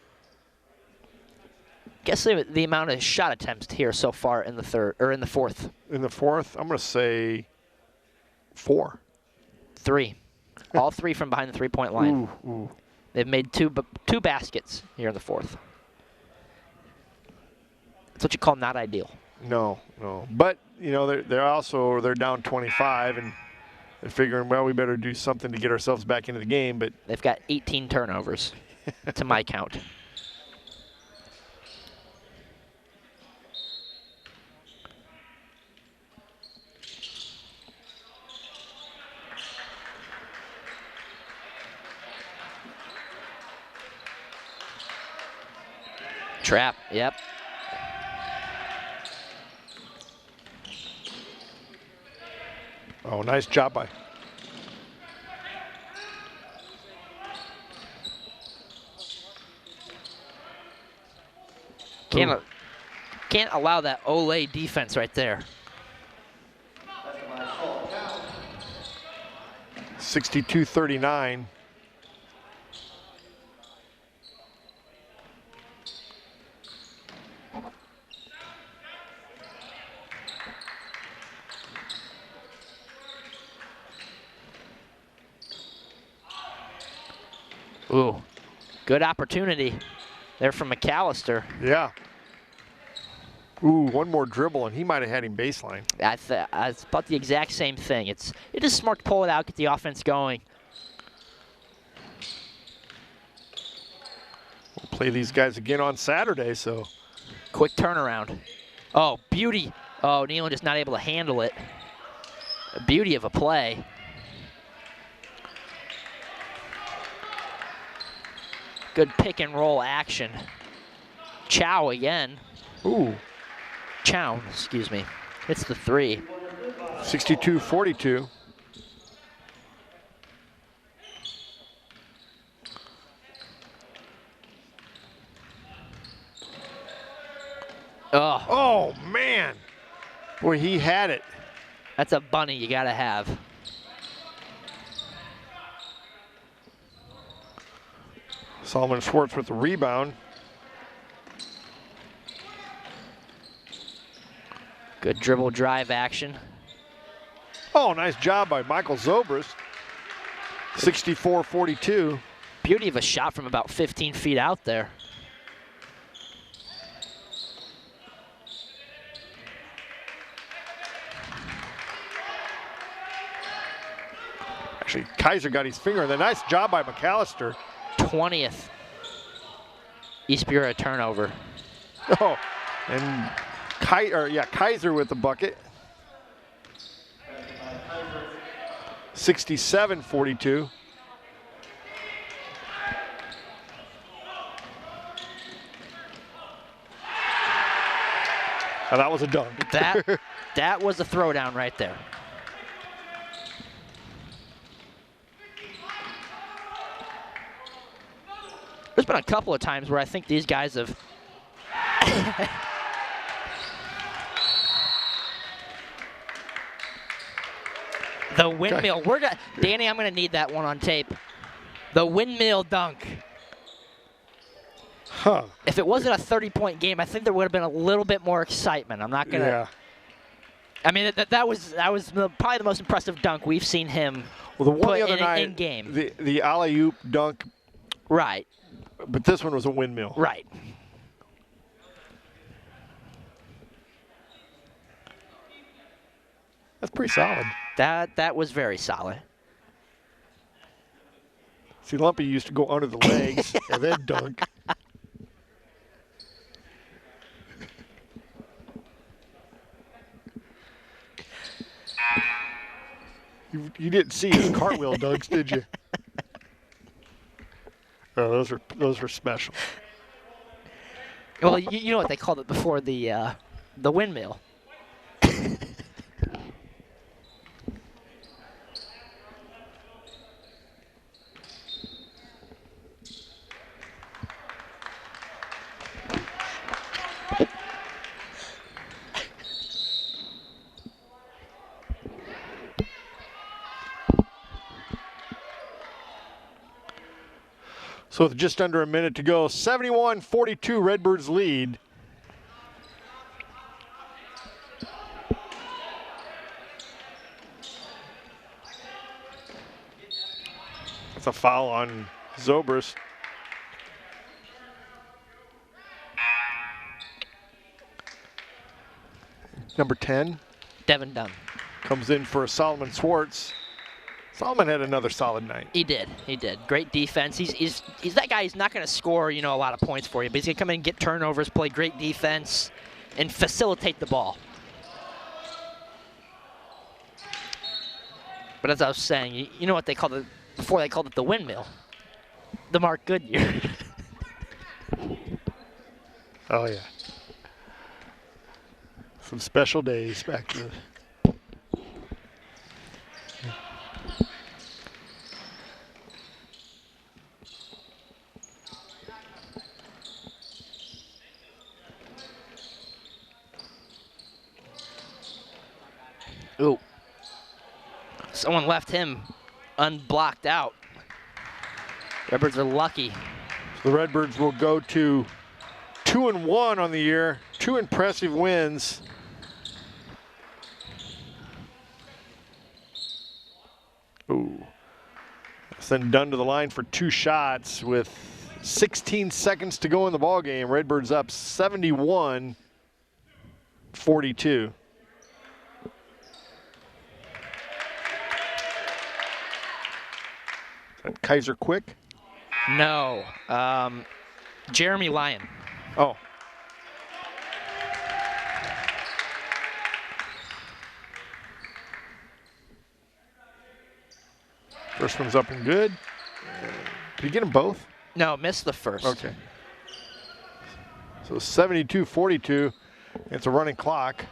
Guess the amount of shot attempts here so far in the fourth. In the fourth, I'm going to say 4. 3. All 3 from behind the three-point line. Ooh. They've made two baskets here in the fourth. That's what you call not ideal. No. But, you know, they're down 25, and they're figuring, well, we better do something to get ourselves back into the game. But they've got 18 turnovers, to my count. Trap, yep. Oh, nice job by. Can't allow that Olay defense right there. 62-39. Ooh, good opportunity there from McAllister. Yeah. Ooh, one more dribble, and he might have had him baseline. I thought the exact same thing. It is smart to pull it out, get the offense going. We'll play these guys again on Saturday, so. Quick turnaround. Oh, beauty. Oh, Nealon just not able to handle it. A beauty of a play. Good pick and roll action. Chow again. Ooh. Chow, excuse me. Hits the 3. 62-42. Oh, man. Boy, he had it. That's a bunny you got to have. Solomon Schwartz with the rebound. Good dribble drive action. Oh, nice job by Michael Zobrist. 64-42. Beauty of a shot from about 15 feet out there. Actually, Kaiser got his finger in there. Nice job by McAllister. 20th East Peoria turnover. Oh, and Kaiser with the bucket. 67-42. And that was a dunk. That was a throwdown right there. There's been a couple of times where I think these guys have the windmill. Okay. Danny, I'm gonna need that one on tape. The windmill dunk. Huh. If it wasn't a 30-point game, I think there would have been a little bit more excitement. I'm not gonna. Yeah. I mean, that was probably the most impressive dunk we've seen him Well, the one put the other night, in game. the alley-oop dunk. Right. But this one was a windmill. Right. That's pretty solid. That was very solid. See, Lumpy used to go under the legs and then dunk. You didn't see his cartwheel dunks, did you? Oh, those were special. Well, you know what they called it before, the windmill. So with just under a minute to go, 71-42 Redbirds lead. It's a foul on Zobrist. Number 10. Devin Dunn. Comes in for Solomon Swartz. Solomon had another solid night. He did. He did. Great defense. He's that guy. He's not going to score, a lot of points for you, but he's going to come in and get turnovers, play great defense, and facilitate the ball. But as I was saying, you know what they called it before? They called it the windmill. The Mark Goodyear. Oh, yeah. Some special days back then. Ooh. Someone left him unblocked out. Redbirds are lucky. The Redbirds will go to 2-1 on the year. 2 impressive wins. Ooh. Then Dunn to the line for 2 shots with 16 seconds to go in the ball game. Redbirds up 71-42. Kaiser Quick? No. Jeremy Lyon. Oh. First one's up and good. Did you get them both? No, missed the first. Okay. So 72-42. It's a running clock.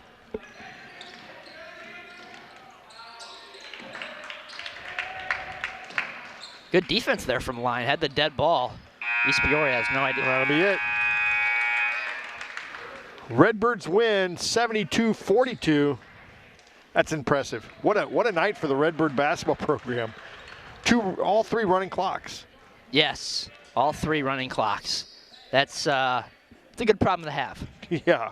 Good defense there from Lyon. Had the dead ball. East Peoria has no idea. That'll be it. Redbirds win 72-42. That's impressive. What a night for the Redbird basketball program. All 3 running clocks. Yes, all 3 running clocks. It's a good problem to have. Yeah.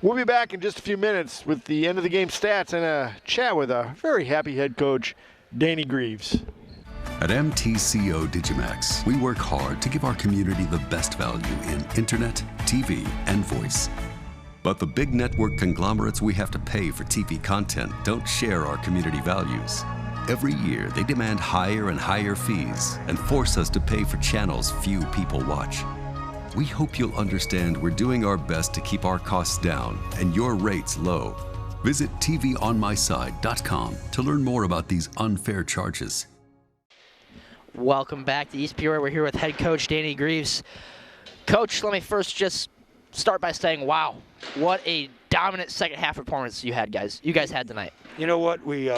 We'll be back in just a few minutes with the end of the game stats and a chat with a very happy head coach, Danny Greaves. At MTCO digiMAX, we work hard to give our community the best value in internet, TV, and voice. But the big network conglomerates we have to pay for TV content don't share our community values. Every year, they demand higher and higher fees and force us to pay for channels few people watch. We hope you'll understand we're doing our best to keep our costs down and your rates low. Visit tvonmyside.com to learn more about these unfair charges. Welcome back to East Peoria. We're here with head coach Danny Greaves. Coach, let me first just start by saying, wow, what a dominant second half performance you guys had tonight. You know what? We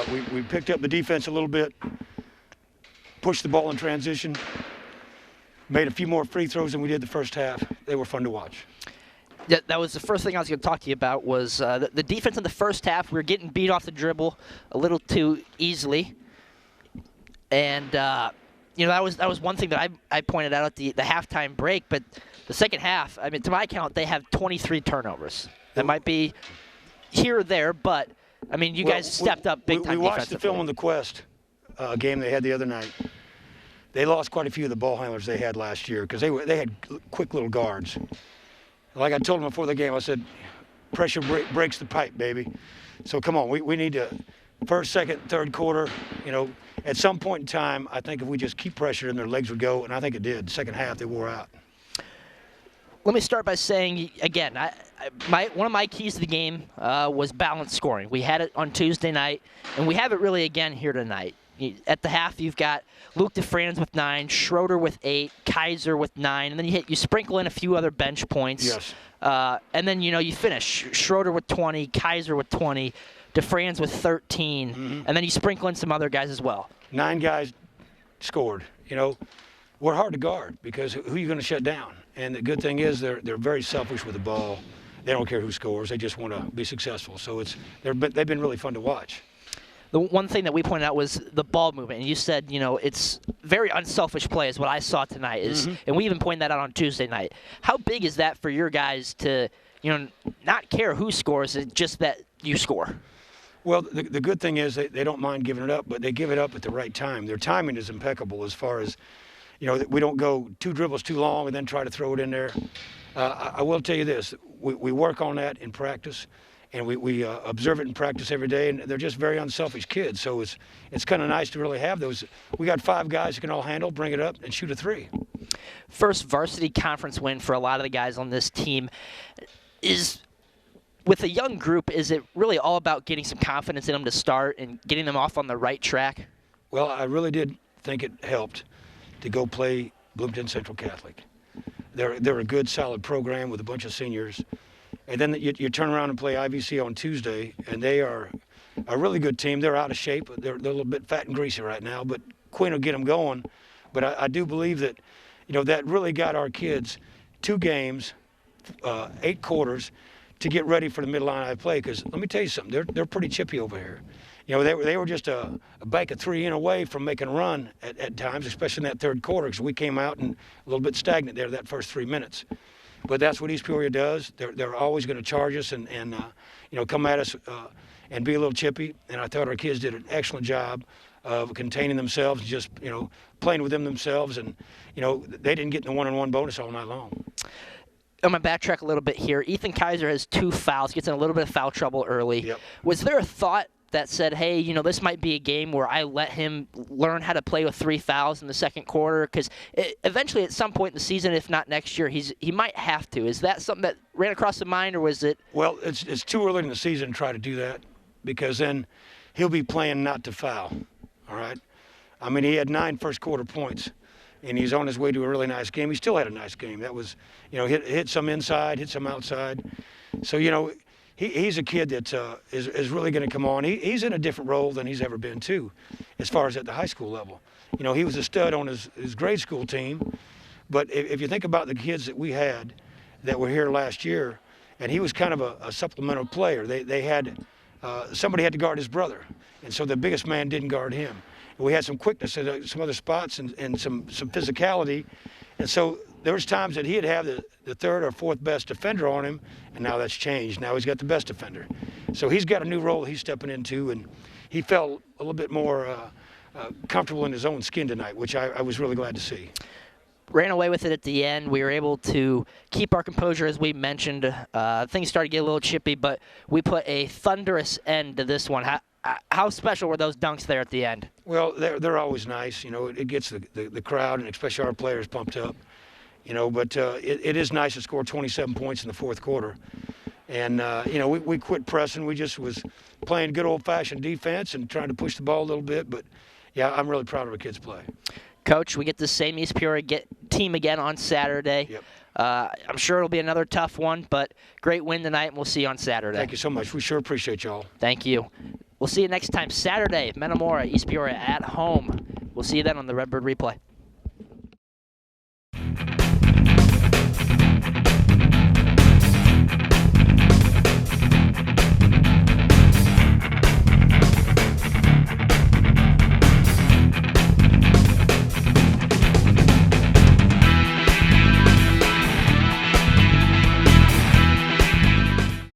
picked up the defense a little bit, pushed the ball in transition, made a few more free throws than we did the first half. They were fun to watch. That was the first thing I was going to talk to you about was the defense in the first half. We were getting beat off the dribble a little too easily. And, that was one thing that I pointed out at the halftime break. But the second half, I mean, to my count, they have 23 turnovers. That might be here or there, but, I mean, you guys stepped up big time defensively. We watched the film on the Quest game they had the other night. They lost quite a few of the ball handlers they had last year because they had quick little guards. Like I told them before the game, I said, pressure breaks the pipe, baby. So come on, we need to, first, second, third quarter, at some point in time, I think if we just keep pressuring, their legs would go, and I think it did. Second half, they wore out. Let me start by saying, again, one of my keys to the game was balanced scoring. We had it on Tuesday night, and we have it really again here tonight. At the half, you've got Luke DeFranz with 9, Schroeder with 8, Kaiser with 9, and then you sprinkle in a few other bench points. Yes. And then, you finish. Schroeder with 20, Kaiser with 20, DeFranz with 13, and then you sprinkle in some other guys as well. 9 guys scored. We're hard to guard because who are you going to shut down? And the good thing is they're very selfish with the ball. They don't care who scores. They just want to be successful. So they've been really fun to watch. The one thing that we pointed out was the ball movement, and you said, it's very unselfish play is what I saw tonight. And we even pointed that out on Tuesday night. How big is that for your guys to, not care who scores, it's just that you score? Well, the good thing is they don't mind giving it up, but they give it up at the right time. Their timing is impeccable as far as, we don't go 2 dribbles too long and then try to throw it in there. I will tell you this, we work on that in practice, and we observe it in practice every day, and they're just very unselfish kids. So it's kind of nice to really have those. We got 5 guys who can all handle, bring it up, and shoot a 3. First varsity conference win for a lot of the guys on this team. With a young group, is it really all about getting some confidence in them to start and getting them off on the right track? Well, I really did think it helped to go play Bloomington Central Catholic. They're a good, solid program with a bunch of seniors. And then you turn around and play IVC on Tuesday, and they are a really good team. They're out of shape. They're a little bit fat and greasy right now, but Quinn will get them going. But I do believe that, that really got our kids 2 games, 8 quarters, to get ready for the middle line I play. Because let me tell you something, they're pretty chippy over here. They were just a bank of 3 in away from making a run at times, especially in that third quarter, because we came out and a little bit stagnant there that first 3 minutes. But that's what East Peoria does. They're always going to charge us and come at us and be a little chippy. And I thought our kids did an excellent job of containing themselves, just playing with themselves, and they didn't get in the 1-on-1 bonus all night long. I'm going to backtrack a little bit here. Ethan Kaiser has 2 fouls, gets in a little bit of foul trouble early. Yep. Was there a thought that said, hey, this might be a game where I let him learn how to play with 3 fouls in the second quarter? Because eventually at some point in the season, if not next year, he might have to. Is that something that ran across the mind, or was it? Well, it's too early in the season to try to do that, because then he'll be playing not to foul, all right? I mean, he had 9 first-quarter points, and he's on his way to a really nice game. He still had a nice game. That was, hit some inside, hit some outside. So, he's a kid that is really going to come on. He's in a different role than he's ever been, too, as far as at the high school level. He was a stud on his grade school team. But if you think about the kids that we had that were here last year, and he was kind of a supplemental player. They had somebody had to guard his brother, and so the biggest man didn't guard him. And we had some quickness at some other spots and some physicality. And so there was times that he'd have the 3rd or 4th best defender on him, and now that's changed. Now he's got the best defender. So he's got a new role he's stepping into, and he felt a little bit more comfortable in his own skin tonight, which I was really glad to see. Ran away with it at the end. We were able to keep our composure, as we mentioned. Things started to get a little chippy, but we put a thunderous end to this one. How special were those dunks there at the end? Well, they're always nice. It gets the crowd and especially our players pumped up. But it is nice to score 27 points in the 4th quarter. And, we quit pressing. We just was playing good old-fashioned defense and trying to push the ball a little bit. But, yeah, I'm really proud of our kids' play. Coach, we get the same East Peoria team again on Saturday. Yep. I'm sure it'll be another tough one, but great win tonight, and we'll see you on Saturday. Thank you so much. We sure appreciate y'all. Thank you. We'll see you next time Saturday, Metamora, East Peoria at home. We'll see you then on the Redbird Replay.